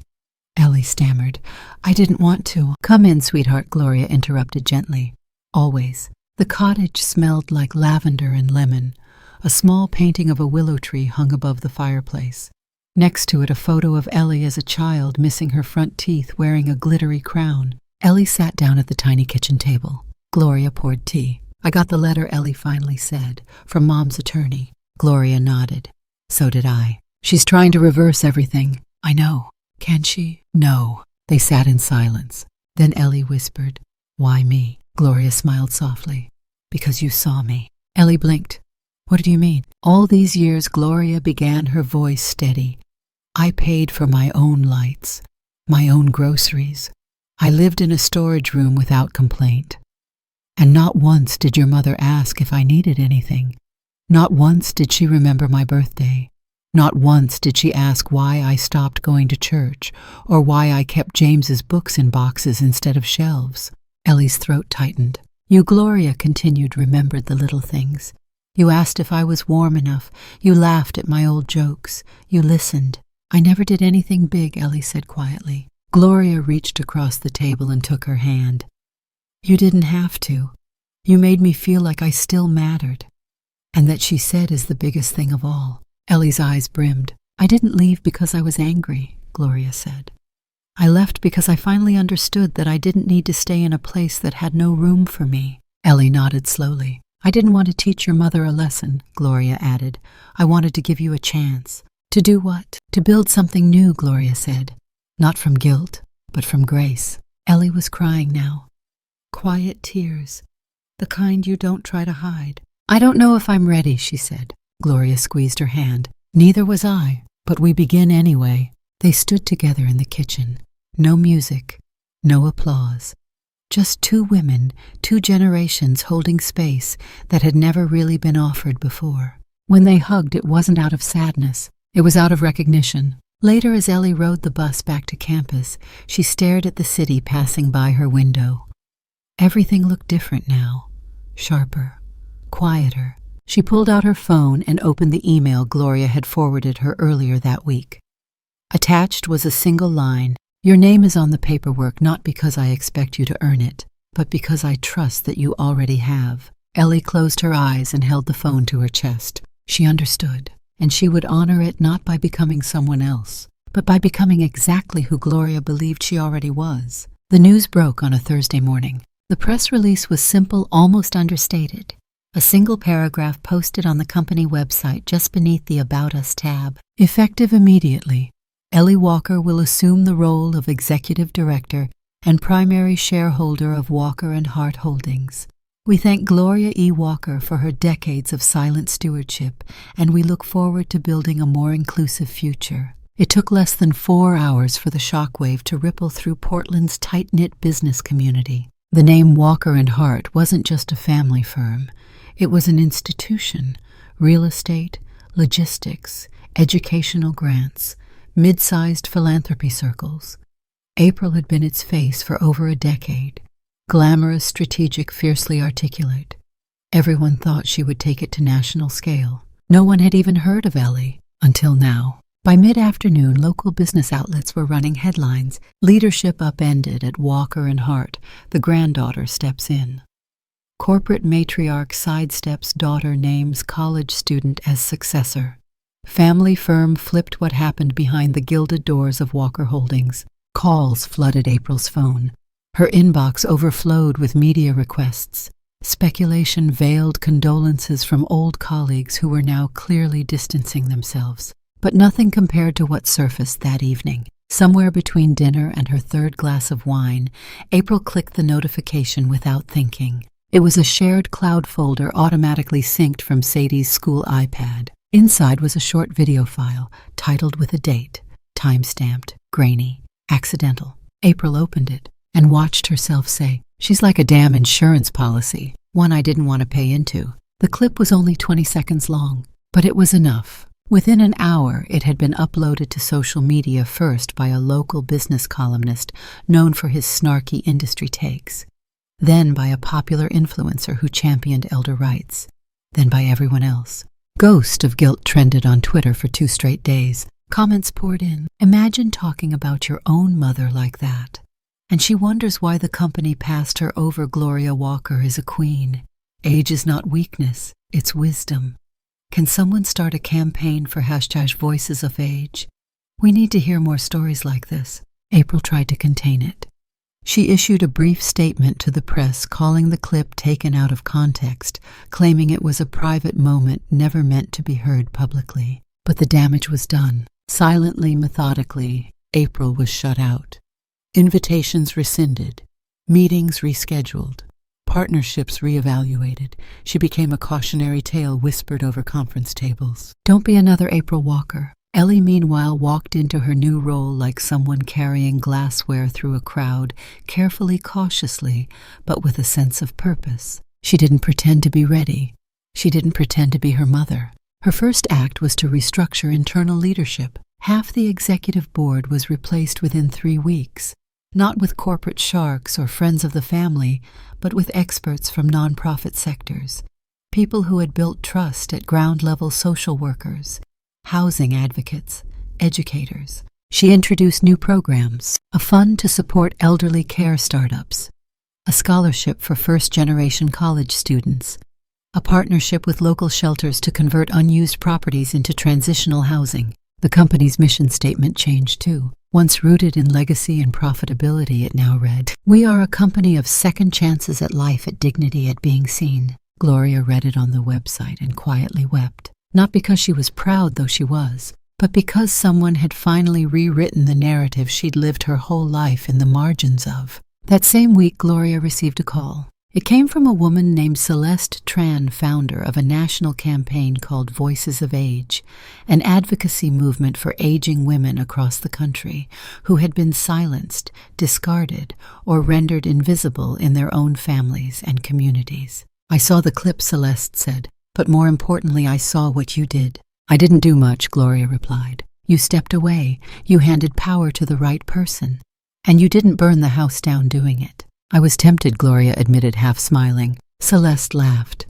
Ellie stammered. "I didn't want to." "Come in, sweetheart," Gloria interrupted gently. Always. The cottage smelled like lavender and lemon. A small painting of a willow tree hung above the fireplace. Next to it, a photo of Ellie as a child, missing her front teeth, wearing a glittery crown. Ellie sat down at the tiny kitchen table. Gloria poured tea. "I got the letter," Ellie finally said, "from Mom's attorney." Gloria nodded. "So did I. She's trying to reverse everything." "I know." "Can she?" "No." They sat in silence. Then Ellie whispered, "Why me?" Gloria smiled softly. "Because you saw me." Ellie blinked. What do you mean? All these years, Gloria began, her voice steady. I paid for my own lights, my own groceries. I lived in a storage room without complaint. And not once did your mother ask if I needed anything. Not once did she remember my birthday. Not once did she ask why I stopped going to church or why I kept James's books in boxes instead of shelves. Ellie's throat tightened. You, Gloria continued, remembered the little things. You asked if I was warm enough. You laughed at my old jokes. You listened. I never did anything big, Ellie said quietly. Gloria reached across the table and took her hand. You didn't have to. You made me feel like I still mattered. And that she said is the biggest thing of all. Ellie's eyes brimmed. I didn't leave because I was angry, Gloria said. I left because I finally understood that I didn't need to stay in a place that had no room for me. Ellie nodded slowly. I didn't want to teach your mother a lesson, Gloria added. I wanted to give you a chance. To do what? To build something new, Gloria said. Not from guilt, but from grace. Ellie was crying now. Quiet tears. The kind you don't try to hide. I don't know if I'm ready, she said. Gloria squeezed her hand. Neither was I, but we begin anyway. They stood together in the kitchen. No music, no applause. Just two women, 2 generations holding space that had never really been offered before. When they hugged, it wasn't out of sadness. It was out of recognition. Later, as Ellie rode the bus back to campus, she stared at the city passing by her window. Everything looked different now. Sharper, quieter. She pulled out her phone and opened the email Gloria had forwarded her earlier that week. Attached was a single line. Your name is on the paperwork not because I expect you to earn it, but because I trust that you already have. Ellie closed her eyes and held the phone to her chest. She understood, and she would honor it not by becoming someone else, but by becoming exactly who Gloria believed she already was. The news broke on a Thursday morning. The press release was simple, almost understated. A single paragraph posted on the company website just beneath the About Us tab. Effective immediately, Ellie Walker will assume the role of executive director and primary shareholder of Walker & Hart Holdings. We thank Gloria E. Walker for her decades of silent stewardship, and we look forward to building a more inclusive future. It took less than 4 hours for the shockwave to ripple through Portland's tight-knit business community. The name Walker & Hart wasn't just a family firm. It was an institution. Real estate, logistics, educational grants, mid-sized philanthropy circles. April had been its face for over a decade. Glamorous, strategic, fiercely articulate. Everyone thought she would take it to national scale. No one had even heard of Ellie, until now. By mid-afternoon, local business outlets were running headlines. Leadership upended at Walker & Hart. The granddaughter steps in. Corporate matriarch sidesteps daughter names college student as successor. Family firm flipped what happened behind the gilded doors of Walker Holdings. Calls flooded April's phone. Her inbox overflowed with media requests. Speculation veiled condolences from old colleagues who were now clearly distancing themselves. But nothing compared to what surfaced that evening. Somewhere between dinner and her 3rd glass of wine, April clicked the notification without thinking. It was a shared cloud folder automatically synced from Sadie's school iPad. Inside was a short video file, titled with a date, time-stamped, grainy, accidental. April opened it and watched herself say, "She's like a damn insurance policy, one I didn't want to pay into." The clip was only 20 seconds long, but it was enough. Within an hour, it had been uploaded to social media first by a local business columnist known for his snarky industry takes, then by a popular influencer who championed elder rights, then by everyone else. Ghost of Guilt trended on Twitter for 2 straight days. Comments poured in. Imagine talking about your own mother like that. And she wonders why the company passed her over. Gloria Walker is a queen. Age is not weakness, it's wisdom. Can someone start a campaign for #Voices of Age? We need to hear more stories like this. April tried to contain it. She issued a brief statement to the press calling the clip taken out of context, claiming it was a private moment never meant to be heard publicly. But the damage was done. Silently, methodically, April was shut out. Invitations rescinded. Meetings rescheduled. partnerships reevaluated. She became a cautionary tale whispered over conference tables. Don't be another April Walker. Ellie, meanwhile, walked into her new role like someone carrying glassware through a crowd, carefully, cautiously, but with a sense of purpose. She didn't pretend to be ready. She didn't pretend to be her mother. Her first act was to restructure internal leadership. Half the executive board was replaced within 3 weeks. Not with corporate sharks or friends of the family, but with experts from nonprofit sectors, people who had built trust at ground-level social workers, housing advocates, educators. She introduced new programs, a fund to support elderly care startups, a scholarship for first-generation college students, a partnership with local shelters to convert unused properties into transitional housing. The company's mission statement changed too. Once rooted in legacy and profitability, it now read, "We are a company of second chances at life, at dignity, at being seen." Gloria read it on the website and quietly wept. Not because she was proud, though she was, but because someone had finally rewritten the narrative she'd lived her whole life in the margins of. That same week, Gloria received a call. It came from a woman named Celeste Tran, founder of a national campaign called Voices of Age, an advocacy movement for aging women across the country who had been silenced, discarded, or rendered invisible in their own families and communities. "I saw the clip," Celeste said, "but more importantly, I saw what you did." "I didn't do much," Gloria replied. "You stepped away, you handed power to the right person, and you didn't burn the house down doing it." "I was tempted," Gloria admitted, half smiling. Celeste laughed.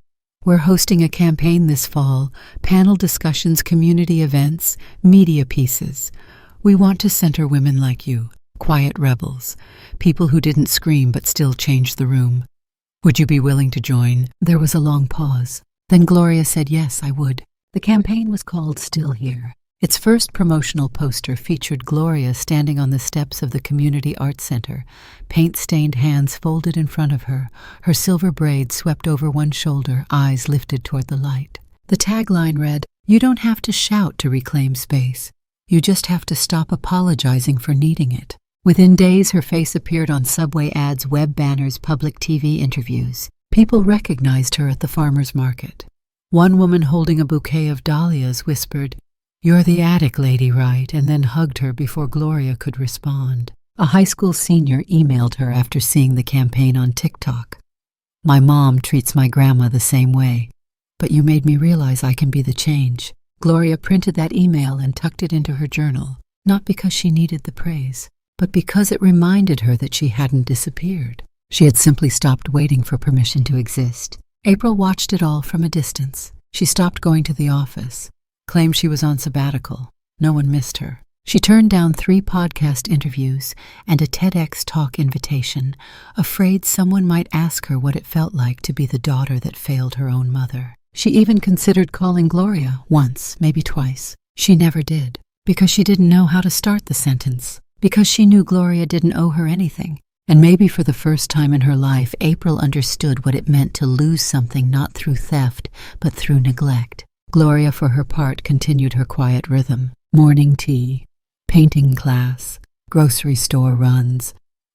"We're hosting a campaign this fall, panel discussions, community events, media pieces. We want to center women like you, quiet rebels, people who didn't scream but still changed the room. Would you be willing to join?" There was a long pause. Then Gloria said, "Yes, I would." The campaign was called Still Here. Its first promotional poster featured Gloria standing on the steps of the Community Arts Center, paint-stained hands folded in front of her, her silver braids swept over one shoulder, eyes lifted toward the light. The tagline read, "You don't have to shout to reclaim space. You just have to stop apologizing for needing it." Within days, her face appeared on subway ads, web banners, public TV interviews. People recognized her at the farmer's market. One woman holding a bouquet of dahlias whispered, "You're the attic lady, right?" and then hugged her before Gloria could respond. A high school senior emailed her after seeing the campaign on TikTok. "My mom treats my grandma the same way, but you made me realize I can be the change." Gloria printed that email and tucked it into her journal, not because she needed the praise, but because it reminded her that she hadn't disappeared. She had simply stopped waiting for permission to exist. April watched it all from a distance. She stopped going to the office, claimed she was on sabbatical. No one missed her. She turned down 3 podcast interviews and a TEDx talk invitation, afraid someone might ask her what it felt like to be the daughter that failed her own mother. She even considered calling Gloria once, maybe twice. She never did, because she didn't know how to start the sentence, because she knew Gloria didn't owe her anything. And maybe for the first time in her life, April understood what it meant to lose something not through theft, but through neglect. Gloria, for her part, continued her quiet rhythm. Morning tea, painting class, grocery store runs.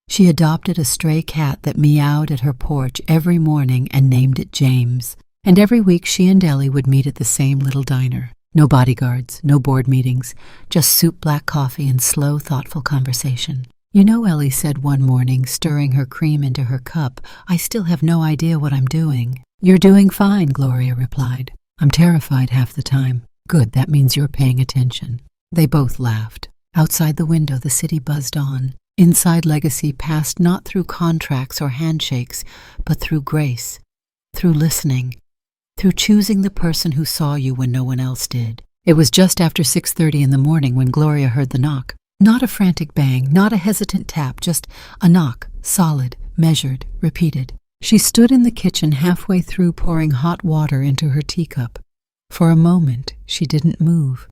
She adopted a stray cat that meowed at her porch every morning and named it James. And every week she and Ellie would meet at the same little diner. No bodyguards, no board meetings, just soup, black coffee, and slow, thoughtful conversation. "You know," Ellie said one morning, stirring her cream into her cup, "I still have no idea what I'm doing." "You're doing fine," Gloria replied. "I'm terrified half the time." "Good, that means you're paying attention." They both laughed. Outside the window, the city buzzed on. Inside, legacy passed not through contracts or handshakes, but through grace, through listening, through choosing the person who saw you when no one else did. It was just after 6:30 in the morning when Gloria heard the knock. Not a frantic bang, not a hesitant tap, just a knock, solid, measured, repeated. She stood in the kitchen halfway through pouring hot water into her teacup. For a moment, she didn't move.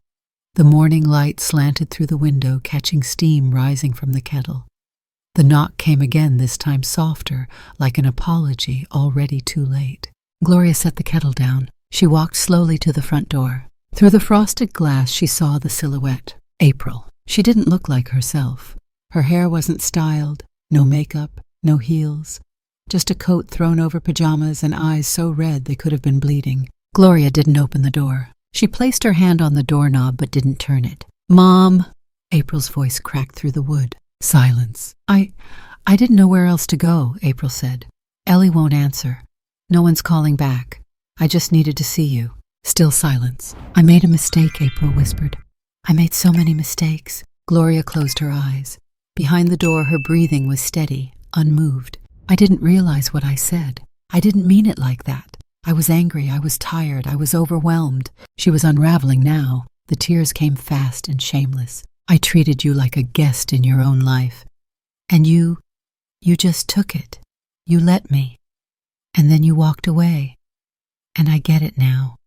The morning light slanted through the window, catching steam rising from the kettle. The knock came again, this time softer, like an apology already too late. Gloria set the kettle down. She walked slowly to the front door. Through the frosted glass, she saw the silhouette. April. She didn't look like herself. Her hair wasn't styled, no makeup, no heels. just a coat thrown over pajamas and eyes so red they could have been bleeding. Gloria didn't open the door. She placed her hand on the doorknob but didn't turn it. "Mom!" April's voice cracked through the wood. Silence. I didn't know where else to go," April said. "Ellie won't answer. No one's calling back. I just needed to see you." Still silence. "I made a mistake," April whispered. "I made so many mistakes." Gloria closed her eyes. Behind the door, her breathing was steady, unmoved. "I didn't realize what I said. I didn't mean it like that. I was angry, I was tired, I was overwhelmed." She was unraveling now. The tears came fast and shameless. "I treated you like a guest in your own life. And you just took it. You let me. And then you walked away. And I get it now.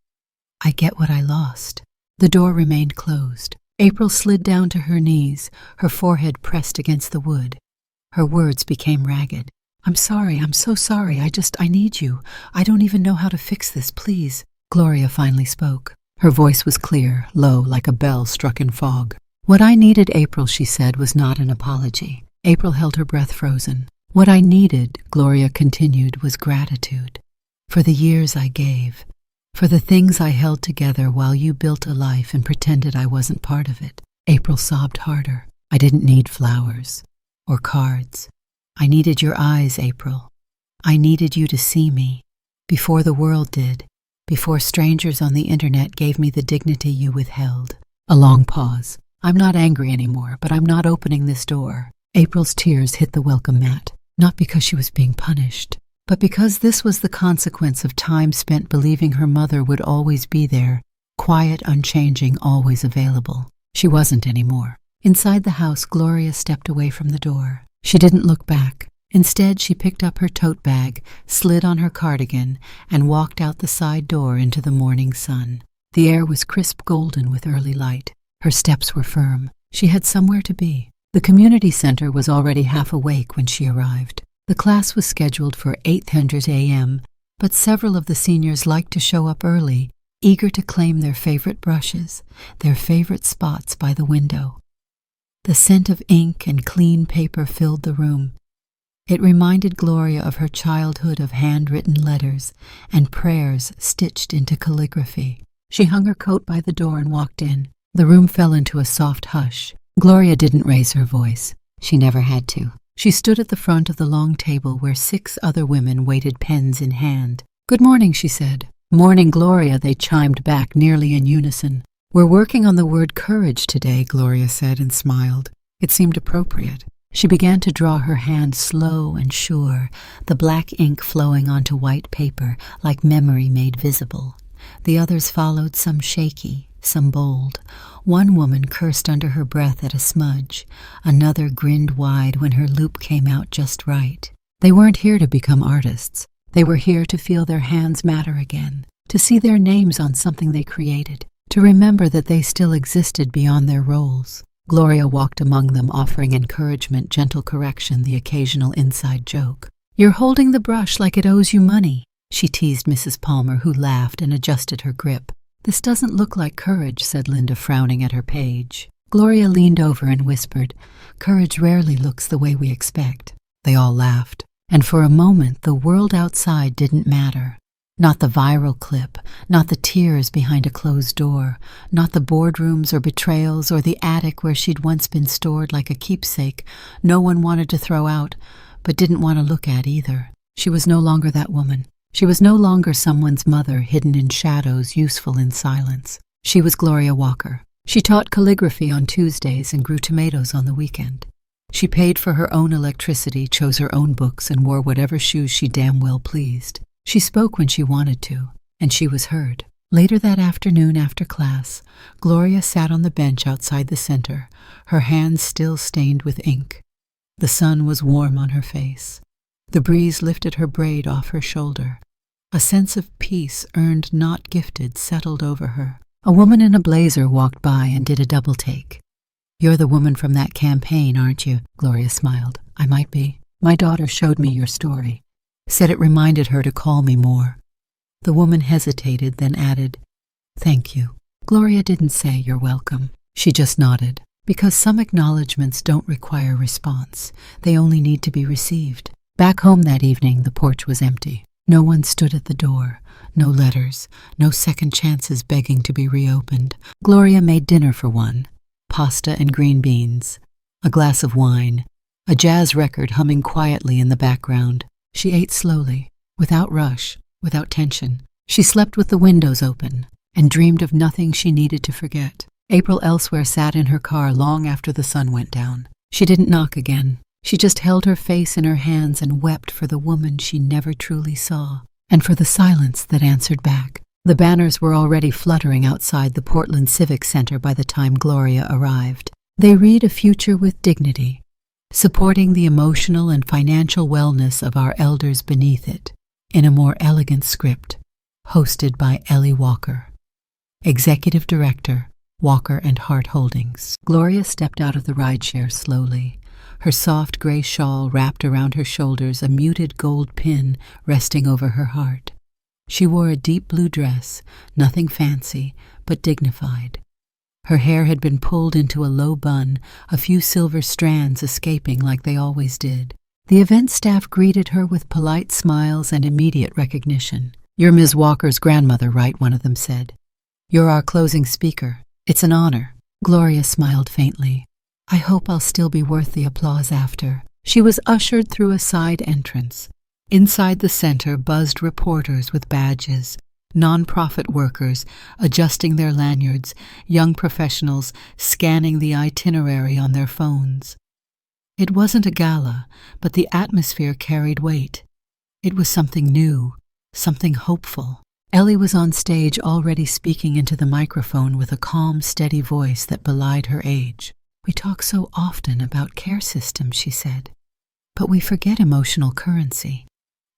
I get what I lost." The door remained closed. April slid down to her knees, her forehead pressed against the wood. Her words became ragged. "I'm sorry, I'm so sorry. I need you. I don't even know how to fix this, please." Gloria finally spoke. Her voice was clear, low, like a bell struck in fog. "What I needed, April," she said, "was not an apology." April held her breath frozen. "What I needed," Gloria continued, "was gratitude. For the years I gave. For the things I held together while you built a life and pretended I wasn't part of it." April sobbed harder. "I didn't need flowers or cards. I needed your eyes, April. I needed you to see me. Before the world did. Before strangers on the internet gave me the dignity you withheld." A long pause. "I'm not angry anymore, but I'm not opening this door." April's tears hit the welcome mat, not because she was being punished, but because this was the consequence of time spent believing her mother would always be there, quiet, unchanging, always available. She wasn't anymore. Inside the house, Gloria stepped away from the door. She didn't look back. Instead, she picked up her tote bag, slid on her cardigan, and walked out the side door into the morning sun. The air was crisp golden with early light. Her steps were firm. She had somewhere to be. The community center was already half awake when she arrived. The class was scheduled for 8:00 a.m., but several of the seniors liked to show up early, eager to claim their favorite brushes, their favorite spots by the window. The scent of ink and clean paper filled the room. It reminded Gloria of her childhood of handwritten letters and prayers stitched into calligraphy. She hung her coat by the door and walked in. The room fell into a soft hush. Gloria didn't raise her voice. She never had to. She stood at the front of the long table where 6 other women waited, pens in hand. "Good morning," she said. "Morning, Gloria," they chimed back nearly in unison. "We're working on the word courage today," Gloria said and smiled. It seemed appropriate. She began to draw her hand slow and sure, the black ink flowing onto white paper like memory made visible. The others followed, some shaky, some bold. One woman cursed under her breath at a smudge. Another grinned wide when her loop came out just right. They weren't here to become artists. They were here to feel their hands matter again, to see their names on something they created, to remember that they still existed beyond their roles. Gloria walked among them, offering encouragement, gentle correction, the occasional inside joke. "You're holding the brush like it owes you money," she teased Mrs. Palmer, who laughed and adjusted her grip. "This doesn't look like courage," said Linda, frowning at her page. Gloria leaned over and whispered, "Courage rarely looks the way we expect." They all laughed, and for a moment the world outside didn't matter. Not the viral clip, not the tears behind a closed door, not the boardrooms or betrayals or the attic where she'd once been stored like a keepsake no one wanted to throw out, but didn't want to look at either. She was no longer that woman. She was no longer someone's mother, hidden in shadows, useful in silence. She was Gloria Walker. She taught calligraphy on Tuesdays and grew tomatoes on the weekend. She paid for her own electricity, chose her own books, and wore whatever shoes she damn well pleased. She spoke when she wanted to, and she was heard. Later that afternoon after class, Gloria sat on the bench outside the center, her hands still stained with ink. The sun was warm on her face. The breeze lifted her braid off her shoulder. A sense of peace, earned not gifted, settled over her. A woman in a blazer walked by and did a double take. "You're the woman from that campaign, aren't you?" Gloria smiled. "I might be. My daughter showed me your story. Said it reminded her to call me more." The woman hesitated, then added, "Thank you." Gloria didn't say you're welcome. She just nodded, because some acknowledgments don't require response. They only need to be received. Back home that evening, the porch was empty. No one stood at the door. No letters, no second chances begging to be reopened. Gloria made dinner for one. Pasta and green beans. A glass of wine. A jazz record humming quietly in the background. She ate slowly, without rush, without tension. She slept with the windows open and dreamed of nothing she needed to forget. April elsewhere sat in her car long after the sun went down. She didn't knock again. She just held her face in her hands and wept for the woman she never truly saw, and for the silence that answered back. The banners were already fluttering outside the Portland Civic Center by the time Gloria arrived. They read a future with dignity, supporting the emotional and financial wellness of our elders beneath it, in a more elegant script, hosted by Ellie Walker. Executive Director, Walker and Hart Holdings. Gloria stepped out of the rideshare slowly, her soft gray shawl wrapped around her shoulders, a muted gold pin resting over her heart. She wore a deep blue dress, nothing fancy, but dignified. Her hair had been pulled into a low bun, a few silver strands escaping like they always did. The event staff greeted her with polite smiles and immediate recognition. "You're Ms. Walker's grandmother, right?" one of them said. "You're our closing speaker. It's an honor." Gloria smiled faintly. "I hope I'll still be worth the applause after." She was ushered through a side entrance. Inside the center buzzed reporters with badges, non-profit workers adjusting their lanyards, young professionals scanning the itinerary on their phones. It wasn't a gala, but the atmosphere carried weight. It was something new, something hopeful. Ellie was on stage already speaking into the microphone with a calm, steady voice that belied her age. "We talk so often about care systems," she said, "but we forget emotional currency.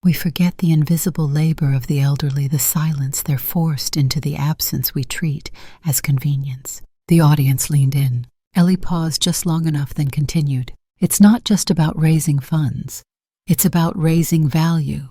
We forget the invisible labor of the elderly, the silence they're forced into, the absence we treat as convenience." The audience leaned in. Ellie paused just long enough, then continued. "It's not just about raising funds. It's about raising value,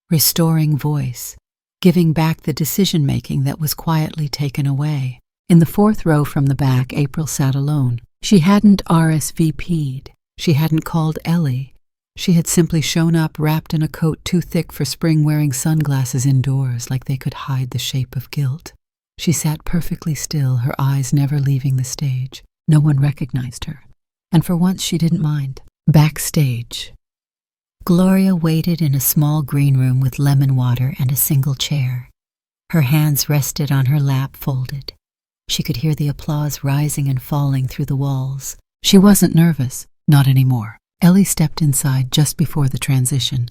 restoring voice, giving back the decision-making that was quietly taken away." In the fourth row from the back, April sat alone. She hadn't RSVP'd. She hadn't called Ellie. She had simply shown up wrapped in a coat too thick for spring, wearing sunglasses indoors like they could hide the shape of guilt. She sat perfectly still, her eyes never leaving the stage. No one recognized her, and for once she didn't mind. Backstage, Gloria waited in a small green room with lemon water and a single chair. Her hands rested on her lap, folded. She could hear the applause rising and falling through the walls. She wasn't nervous, not anymore. Ellie stepped inside just before the transition.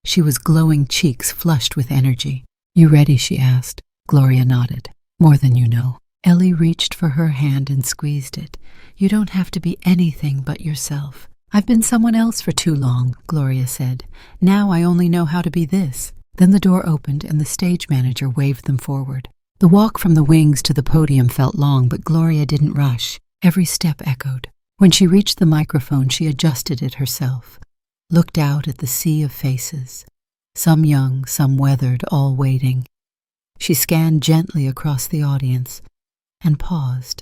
She was glowing cheeks flushed with energy. "You ready?" she asked. Gloria nodded. "More than you know." Ellie reached for her hand and squeezed it. "You don't have to be anything but yourself." "I've been someone else for too long," Gloria said. "Now I only know how to be this." Then the door opened and the stage manager waved them forward. The walk from the wings to the podium felt long, but Gloria didn't rush. Every step echoed. When she reached the microphone, she adjusted it herself, looked out at the sea of faces, some young, some weathered, all waiting. She scanned gently across the audience and paused.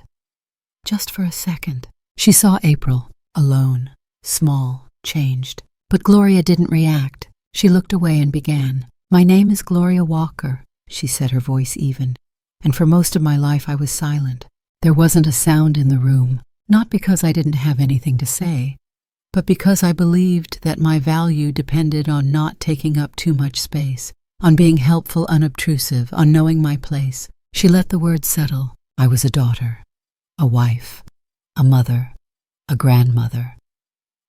Just for a second. She saw April, alone, small, changed. But Gloria didn't react. She looked away and began. "My name is Gloria Walker," she said, her voice even. "And for most of my life I was silent. There wasn't a sound in the room. Not because I didn't have anything to say, but because I believed that my value depended on not taking up too much space, on being helpful, unobtrusive, on knowing my place." She let the words settle. I was a daughter, a wife, a mother, a grandmother.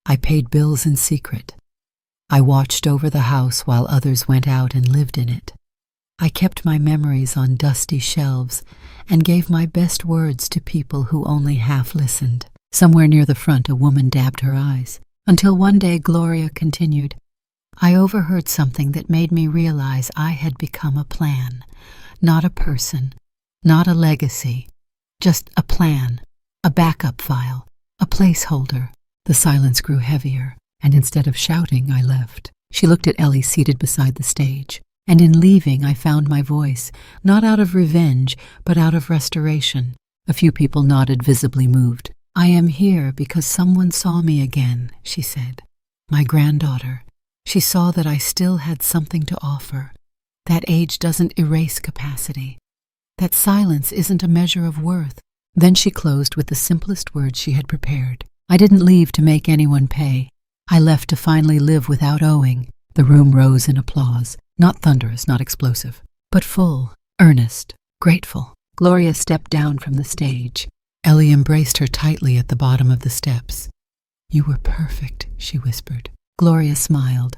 I paid bills in secret. I watched over the house while others went out and lived in it. I kept my memories on dusty shelves and gave my best words to people who only half listened. Somewhere near the front, a woman dabbed her eyes. Until one day, Gloria continued, "I overheard something that made me realize I had become a plan. Not a person, not a legacy, just a plan, a backup file, a placeholder." The silence grew heavier, and instead of shouting, I left. She looked at Ellie seated beside the stage. And in leaving, I found my voice, not out of revenge, but out of restoration. A few people nodded, visibly moved. "I am here because someone saw me again," she said. "My granddaughter. She saw that I still had something to offer, that age doesn't erase capacity, that silence isn't a measure of worth. Then she closed with the simplest words she had prepared. I didn't leave to make anyone pay. I left to finally live without owing. The room rose in applause, not thunderous, not explosive, but full, earnest, grateful. Gloria stepped down from the stage. Ellie embraced her tightly at the bottom of the steps. "You were perfect," she whispered. Gloria smiled.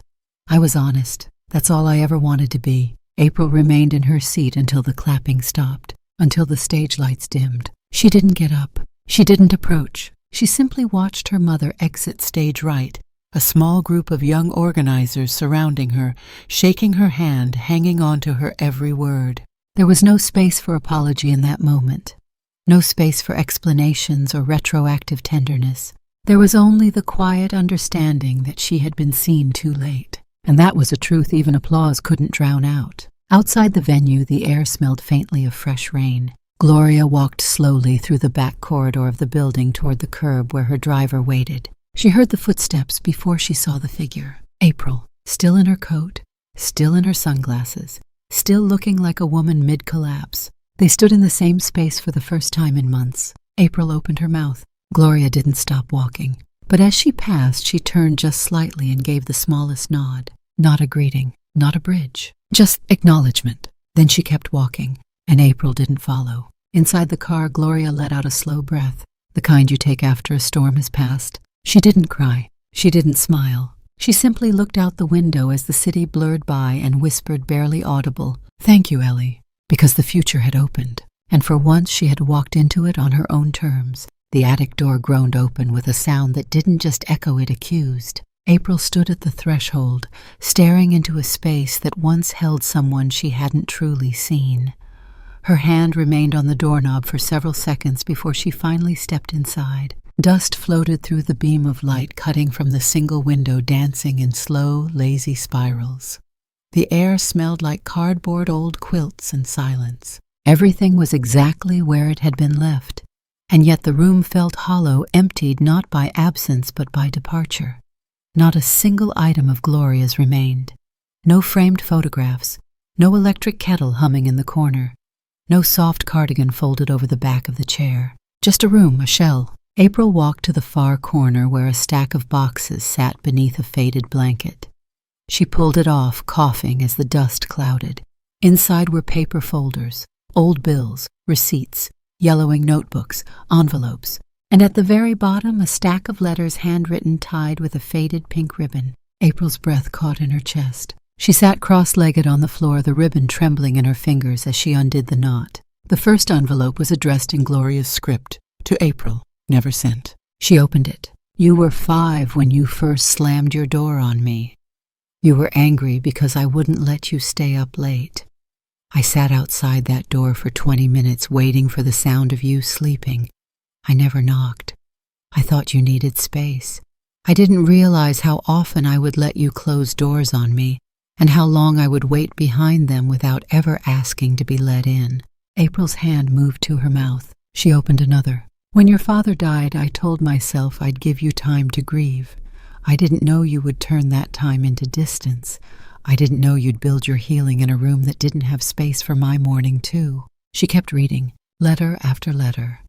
I was honest. That's all I ever wanted to be. April remained in her seat until the clapping stopped, until the stage lights dimmed. She didn't get up. She didn't approach. She simply watched her mother exit stage right, a small group of young organizers surrounding her, shaking her hand, hanging on to her every word. There was no space for apology in that moment, no space for explanations or retroactive tenderness. There was only the quiet understanding that she had been seen too late. And that was a truth even applause couldn't drown out. Outside the venue, the air smelled faintly of fresh rain. Gloria walked slowly through the back corridor of the building toward the curb where her driver waited. She heard the footsteps before she saw the figure. April, still in her coat, still in her sunglasses, still looking like a woman mid-collapse. They stood in the same space for the first time in months. April opened her mouth. Gloria didn't stop walking. But as she passed, she turned just slightly and gave the smallest nod. Not a greeting, not a bridge, just acknowledgement. Then she kept walking, and April didn't follow. Inside the car, Gloria let out a slow breath, the kind you take after a storm has passed. She didn't cry. She didn't smile. She simply looked out the window as the city blurred by and whispered, barely audible, "Thank you, Ellie," because the future had opened, and for once she had walked into it on her own terms. The attic door groaned open with a sound that didn't just echo, it accused. April stood at the threshold, staring into a space that once held someone she hadn't truly seen. Her hand remained on the doorknob for several seconds before she finally stepped inside. Dust floated through the beam of light cutting from the single window, dancing in slow, lazy spirals. The air smelled like cardboard old quilts and silence. Everything was exactly where it had been left. And yet the room felt hollow, emptied not by absence but by departure. Not a single item of Gloria's remained. No framed photographs, no electric kettle humming in the corner, no soft cardigan folded over the back of the chair. Just a room, a shell. April walked to the far corner where a stack of boxes sat beneath a faded blanket. She pulled it off, coughing as the dust clouded. Inside were paper folders, old bills, receipts, yellowing notebooks, envelopes, and at the very bottom a stack of letters handwritten tied with a faded pink ribbon. April's breath caught in her chest. She sat cross-legged on the floor, the ribbon trembling in her fingers as she undid the knot. The first envelope was addressed in Gloria's script, to April, never sent. She opened it. "You were 5 when you first slammed your door on me. You were angry because I wouldn't let you stay up late. I sat outside that door for 20 minutes waiting for the sound of you sleeping. I never knocked. I thought you needed space. I didn't realize how often I would let you close doors on me and how long I would wait behind them without ever asking to be let in." April's hand moved to her mouth. She opened another. "When your father died, I told myself I'd give you time to grieve. I didn't know you would turn that time into distance. I didn't know you'd build your healing in a room that didn't have space for my mourning, too." She kept reading, letter after letter.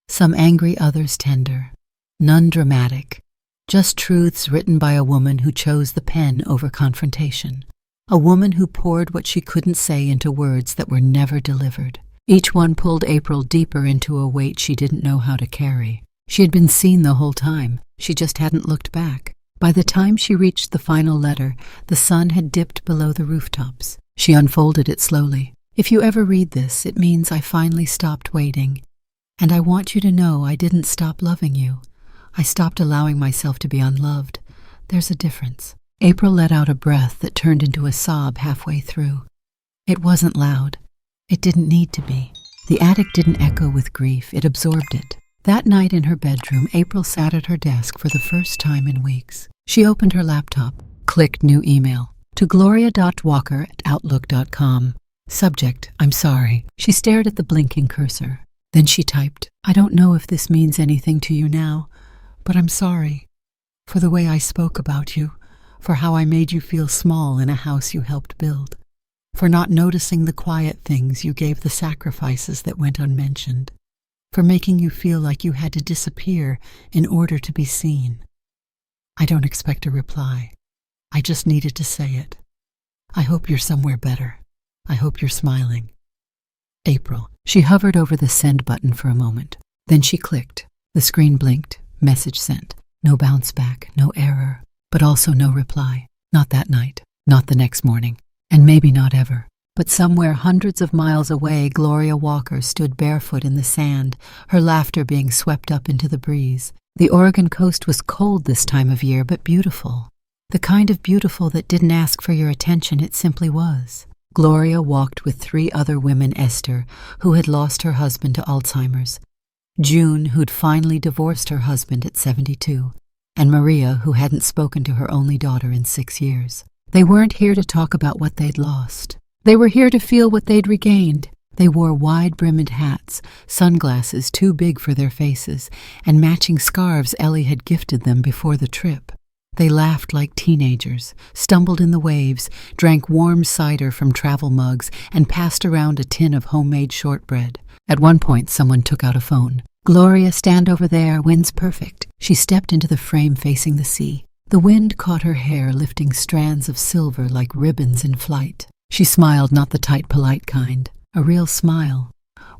Some angry, others tender. None dramatic. Just truths written by a woman who chose the pen over confrontation. A woman who poured what she couldn't say into words that were never delivered. Each one pulled April deeper into a weight she didn't know how to carry. She had been seen the whole time. She just hadn't looked back. By the time she reached the final letter, the sun had dipped below the rooftops. She unfolded it slowly. "If you ever read this, it means I finally stopped waiting. And I want you to know I didn't stop loving you. I stopped allowing myself to be unloved. There's a difference." April let out a breath that turned into a sob halfway through. It wasn't loud. It didn't need to be. The attic didn't echo with grief. It absorbed it. That night in her bedroom, April sat at her desk for the first time in weeks. She opened her laptop, clicked new email, to gloria.walker@outlook.com. Subject, "I'm sorry." She stared at the blinking cursor. Then she typed, "I don't know if this means anything to you now, but I'm sorry for the way I spoke about you, for how I made you feel small in a house you helped build, for not noticing the quiet things you gave, the sacrifices that went unmentioned, for making you feel like you had to disappear in order to be seen. I don't expect a reply. I just needed to say it. I hope you're somewhere better. I hope you're smiling. April. She hovered over the send button for a moment. Then she clicked. The screen blinked. Message sent. No bounce back, no error, but also no reply. Not that night, not the next morning, and maybe not ever. But somewhere hundreds of miles away, Gloria Walker stood barefoot in the sand, her laughter being swept up into the breeze. The Oregon coast was cold this time of year, but beautiful. The kind of beautiful that didn't ask for your attention, it simply was. Gloria walked with 3 other women: Esther, who had lost her husband to Alzheimer's; June, who'd finally divorced her husband at 72, and Maria, who hadn't spoken to her only daughter in 6 years. They weren't here to talk about what they'd lost. They were here to feel what they'd regained. They wore wide-brimmed hats, sunglasses too big for their faces, and matching scarves Ellie had gifted them before the trip. They laughed like teenagers, stumbled in the waves, drank warm cider from travel mugs, and passed around a tin of homemade shortbread. At one point, someone took out a phone. "Gloria, stand over there. Wind's perfect." She stepped into the frame facing the sea. The wind caught her hair, lifting strands of silver like ribbons in flight. She smiled, not the tight, polite kind. A real smile.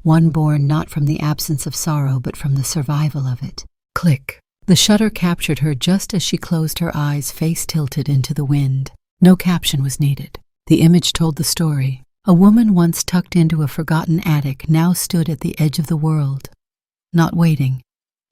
One born not from the absence of sorrow, but from the survival of it. Click. The shutter captured her just as she closed her eyes, face tilted into the wind. No caption was needed. The image told the story. A woman once tucked into a forgotten attic now stood at the edge of the world. Not waiting,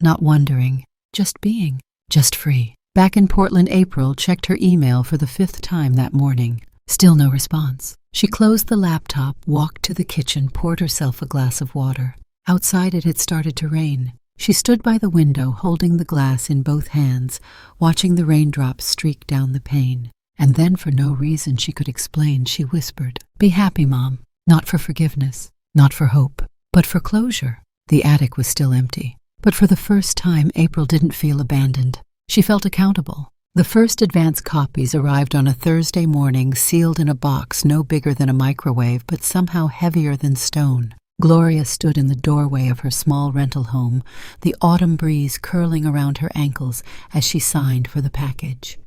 not wondering, just being, just free. Back in Portland, April checked her email for the 5th time that morning. Still no response. She closed the laptop, walked to the kitchen, poured herself a glass of water. Outside it had started to rain. She stood by the window, holding the glass in both hands, watching the raindrops streak down the pane. And then, for no reason she could explain, she whispered, "Be happy, Mom. Not for forgiveness, not for hope, but for closure." The attic was still empty. But for the first time, April didn't feel abandoned. She felt accountable. The first advance copies arrived on a Thursday morning, sealed in a box no bigger than a microwave, but somehow heavier than stone. Gloria stood in the doorway of her small rental home, the autumn breeze curling around her ankles as she signed for the package.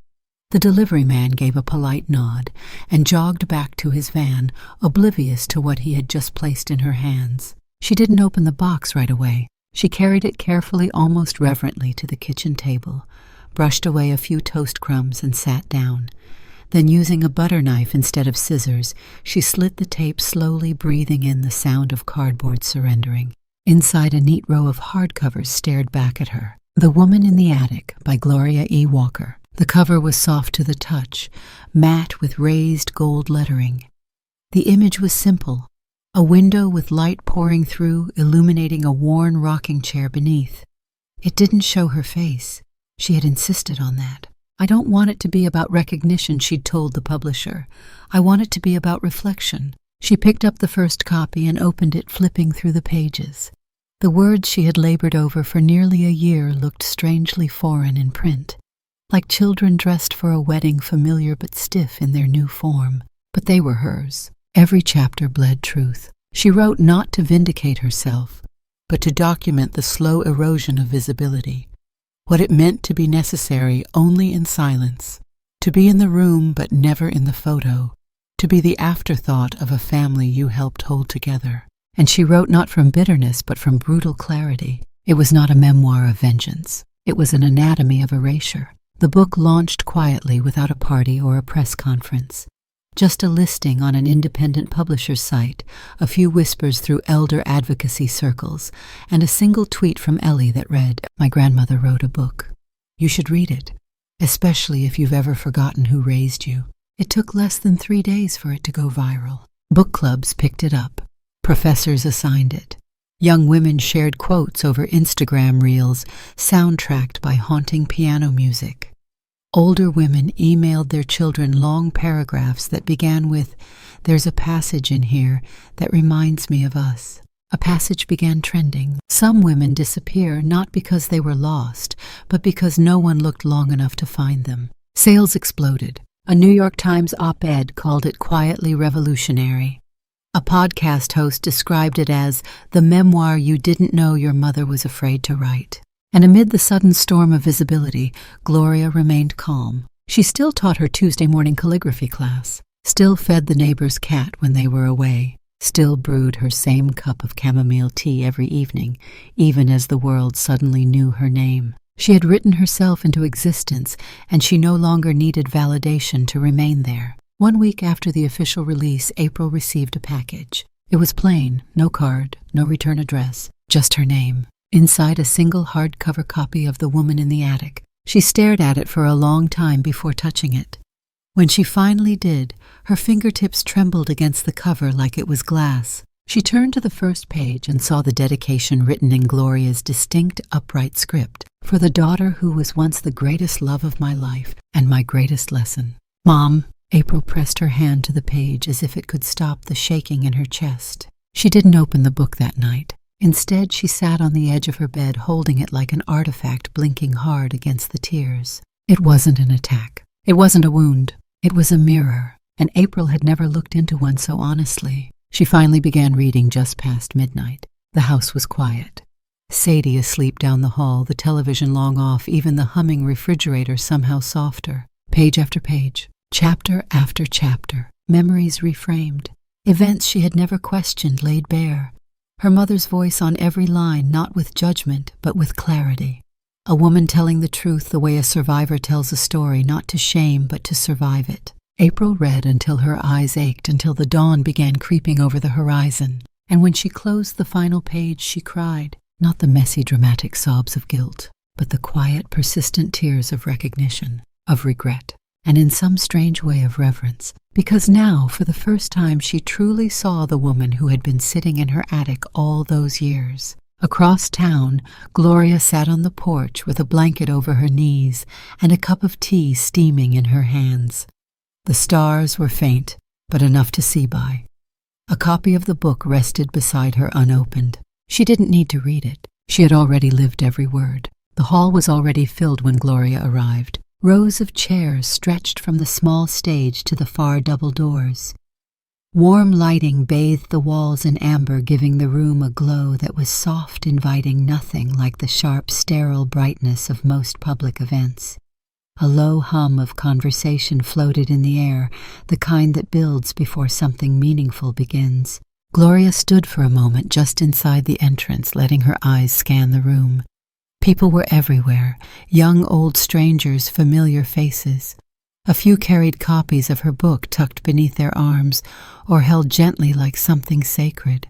The delivery man gave a polite nod and jogged back to his van, oblivious to what he had just placed in her hands. She didn't open the box right away. She carried it carefully, almost reverently, to the kitchen table, brushed away a few toast crumbs and sat down. Then, using a butter knife instead of scissors, she slit the tape slowly, breathing in the sound of cardboard surrendering. Inside, a neat row of hardcovers stared back at her. The Woman in the Attic by Gloria E. Walker. The cover was soft to the touch, matte with raised gold lettering. The image was simple. A window with light pouring through, illuminating a worn rocking chair beneath. It didn't show her face. She had insisted on that. "I don't want it to be about recognition," she'd told the publisher. "I want it to be about reflection." She picked up the first copy and opened it, flipping through the pages. The words she had labored over for nearly a year looked strangely foreign in print, like children dressed for a wedding, familiar but stiff in their new form. But they were hers. Every chapter bled truth. She wrote not to vindicate herself, but to document the slow erosion of visibility. What it meant to be necessary only in silence, to be in the room but never in the photo, to be the afterthought of a family you helped hold together. And she wrote not from bitterness but from brutal clarity. It was not a memoir of vengeance. It was an anatomy of erasure. The book launched quietly, without a party or a press conference. Just a listing on an independent publisher's site, a few whispers through elder advocacy circles, and a single tweet from Ellie that read, "My grandmother wrote a book. You should read it, especially if you've ever forgotten who raised you." It took less than 3 days for it to go viral. Book clubs picked it up. Professors assigned it. Young women shared quotes over Instagram reels, soundtracked by haunting piano music. Older women emailed their children long paragraphs that began with, "There's a passage in here that reminds me of us." A passage began trending. Some women disappear not because they were lost, but because no one looked long enough to find them. Sales exploded. A New York Times op-ed called it quietly revolutionary. A podcast host described it as the memoir you didn't know your mother was afraid to write. And amid the sudden storm of visibility, Gloria remained calm. She still taught her Tuesday morning calligraphy class, still fed the neighbor's cat when they were away, still brewed her same cup of chamomile tea every evening, even as the world suddenly knew her name. She had written herself into existence, and she no longer needed validation to remain there. 1 week after the official release, April received a package. It was plain, no card, no return address, just her name. Inside a single hardcover copy of The Woman in the Attic. She stared at it for a long time before touching it. When she finally did, her fingertips trembled against the cover like it was glass. She turned to the first page and saw the dedication written in Gloria's distinct, upright script. For the daughter who was once the greatest love of my life and my greatest lesson. Mom. April pressed her hand to the page as if it could stop the shaking in her chest. She didn't open the book that night. Instead, she sat on the edge of her bed holding it like an artifact blinking hard against the tears. It wasn't an attack. It wasn't a wound. It was a mirror, and April had never looked into one so honestly. She finally began reading just past midnight. The house was quiet. Sadie asleep down the hall, the television long off, even the humming refrigerator somehow softer. Page after page. Chapter after chapter, memories reframed, events she had never questioned laid bare, her mother's voice on every line, not with judgment, but with clarity. A woman telling the truth the way a survivor tells a story, not to shame, but to survive it. April read until her eyes ached, until the dawn began creeping over the horizon, and when she closed the final page, she cried, not the messy, dramatic sobs of guilt, but the quiet, persistent tears of recognition, of regret, and in some strange way of reverence, because now, for the first time, she truly saw the woman who had been sitting in her attic all those years. Across town, Gloria sat on the porch with a blanket over her knees and a cup of tea steaming in her hands. The stars were faint, but enough to see by. A copy of the book rested beside her unopened. She didn't need to read it. She had already lived every word. The hall was already filled when Gloria arrived. Rows of chairs stretched from the small stage to the far double doors. Warm lighting bathed the walls in amber, giving the room a glow that was soft, inviting, nothing like the sharp, sterile brightness of most public events. A low hum of conversation floated in the air, the kind that builds before something meaningful begins. Gloria stood for a moment just inside the entrance, letting her eyes scan the room. People were everywhere, young, old strangers, familiar faces. A few carried copies of her book tucked beneath their arms or held gently like something sacred.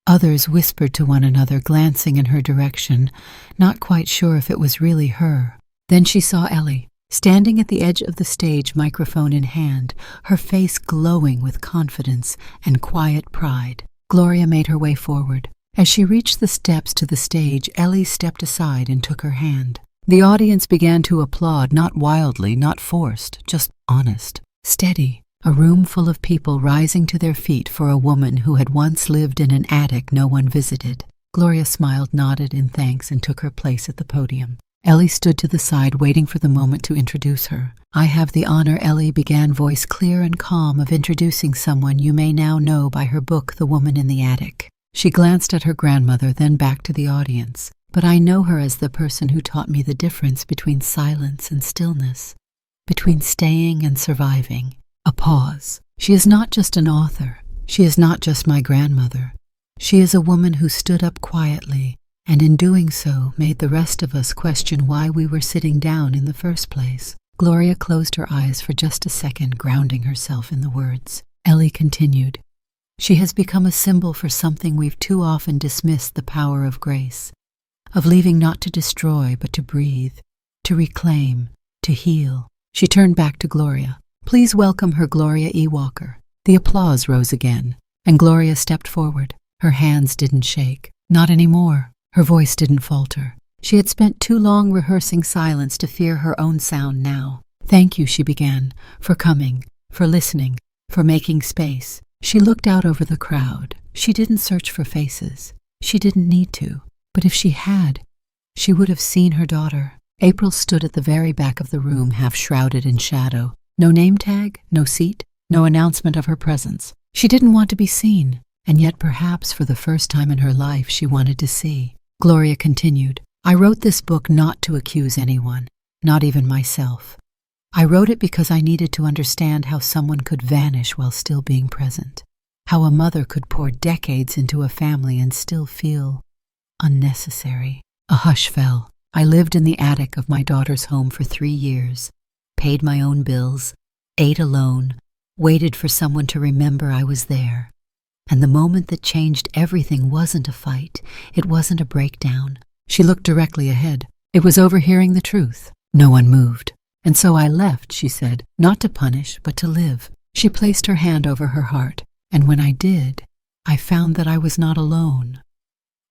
Others whispered to one another, glancing in her direction, not quite sure if it was really her. Then she saw Ellie, standing at the edge of the stage, microphone in hand, her face glowing with confidence and quiet pride. Gloria made her way forward. As she reached the steps to the stage, Ellie stepped aside and took her hand. The audience began to applaud, not wildly, not forced, just honest, steady. A room full of people rising to their feet for a woman who had once lived in an attic no one visited. Gloria smiled, nodded in thanks, and took her place at the podium. Ellie stood to the side, waiting for the moment to introduce her. "I have the honor," Ellie began, voice clear and calm, "of introducing someone you may now know by her book, The Woman in the Attic." She glanced at her grandmother, then back to the audience. "But I know her as the person who taught me the difference between silence and stillness, between staying and surviving." A pause. "She is not just an author. She is not just my grandmother. She is a woman who stood up quietly, and in doing so made the rest of us question why we were sitting down in the first place." Gloria closed her eyes for just a second, grounding herself in the words. Ellie continued, "She has become a symbol for something we've too often dismissed, the power of grace, of leaving not to destroy but to breathe, to reclaim, to heal." She turned back to Gloria. "Please welcome her, Gloria E. Walker." The applause rose again, and Gloria stepped forward. Her hands didn't shake. Not anymore. Her voice didn't falter. She had spent too long rehearsing silence to fear her own sound now. "Thank you," she began, "for coming, for listening, for making space." She looked out over the crowd. She didn't search for faces. She didn't need to. But if she had, she would have seen her daughter, April stood at the very back of the room, half shrouded in shadow. No name tag, no seat, no announcement of her presence. She didn't want to be seen, and yet perhaps for the first time in her life she wanted to see. Gloria continued, I wrote this book not to accuse anyone, not even myself. I wrote it because I needed to understand how someone could vanish while still being present, how a mother could pour decades into a family and still feel unnecessary. A hush fell. I lived in the attic of my daughter's home for 3 years, paid my own bills, ate alone, waited for someone to remember I was there. And the moment that changed everything wasn't a fight. It wasn't a breakdown. She looked directly ahead. It was overhearing the truth. No one moved. And so I left, she said, not to punish, but to live. She placed her hand over her heart, and when I did, I found that I was not alone,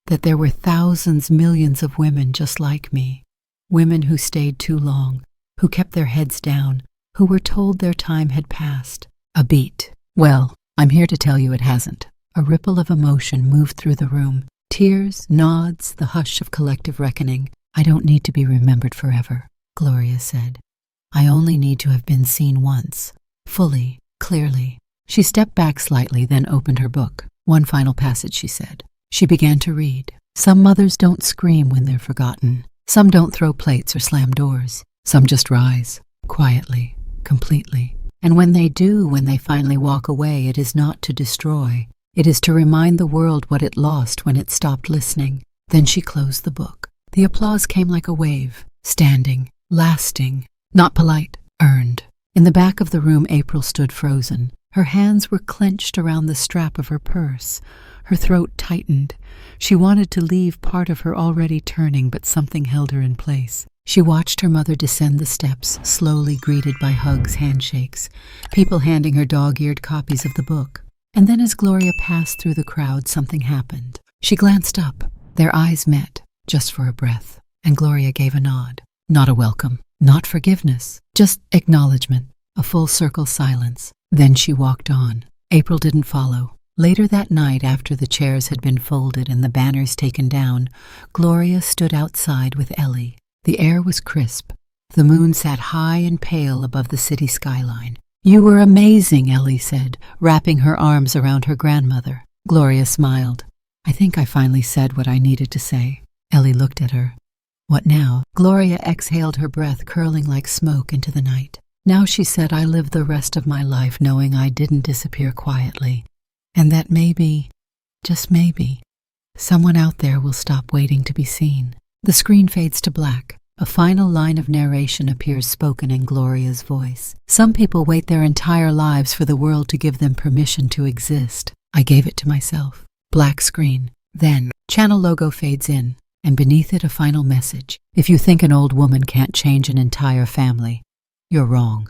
that there were thousands, millions of women just like me, women who stayed too long, who kept their heads down, who were told their time had passed. A beat. Well, I'm here to tell you it hasn't. A ripple of emotion moved through the room. Tears, nods, the hush of collective reckoning. I don't need to be remembered forever, Gloria said. I only need to have been seen once, fully, clearly. She stepped back slightly, then opened her book. One final passage, she said. She began to read. Some mothers don't scream when they're forgotten. Some don't throw plates or slam doors. Some just rise, quietly, completely. And when they do, when they finally walk away, it is not to destroy. It is to remind the world what it lost when it stopped listening. Then she closed the book. The applause came like a wave, standing, lasting. Not polite, earned. In the back of the room, April stood frozen. Her hands were clenched around the strap of her purse. Her throat tightened. She wanted to leave, part of her already turning, but something held her in place. She watched her mother descend the steps, slowly greeted by hugs, handshakes, people handing her dog-eared copies of the book. And then as Gloria passed through the crowd, something happened. She glanced up. Their eyes met, just for a breath, and Gloria gave a nod. Not a welcome. Not forgiveness, just acknowledgement, a full circle silence. Then she walked on. April didn't follow. Later that night, after the chairs had been folded and the banners taken down, Gloria stood outside with Ellie. The air was crisp. The moon sat high and pale above the city skyline. You were amazing, Ellie said, wrapping her arms around her grandmother. Gloria smiled. I think I finally said what I needed to say. Ellie looked at her. What now? Gloria exhaled, her breath curling like smoke into the night. Now, she said, I live the rest of my life knowing I didn't disappear quietly, and that maybe, just maybe, someone out there will stop waiting to be seen. The screen fades to black. A final line of narration appears, spoken in Gloria's voice. Some people wait their entire lives for the world to give them permission to exist. I gave it to myself. Black screen. Then, channel logo fades in. And beneath it a final message. If you think an old woman can't change an entire family, you're wrong.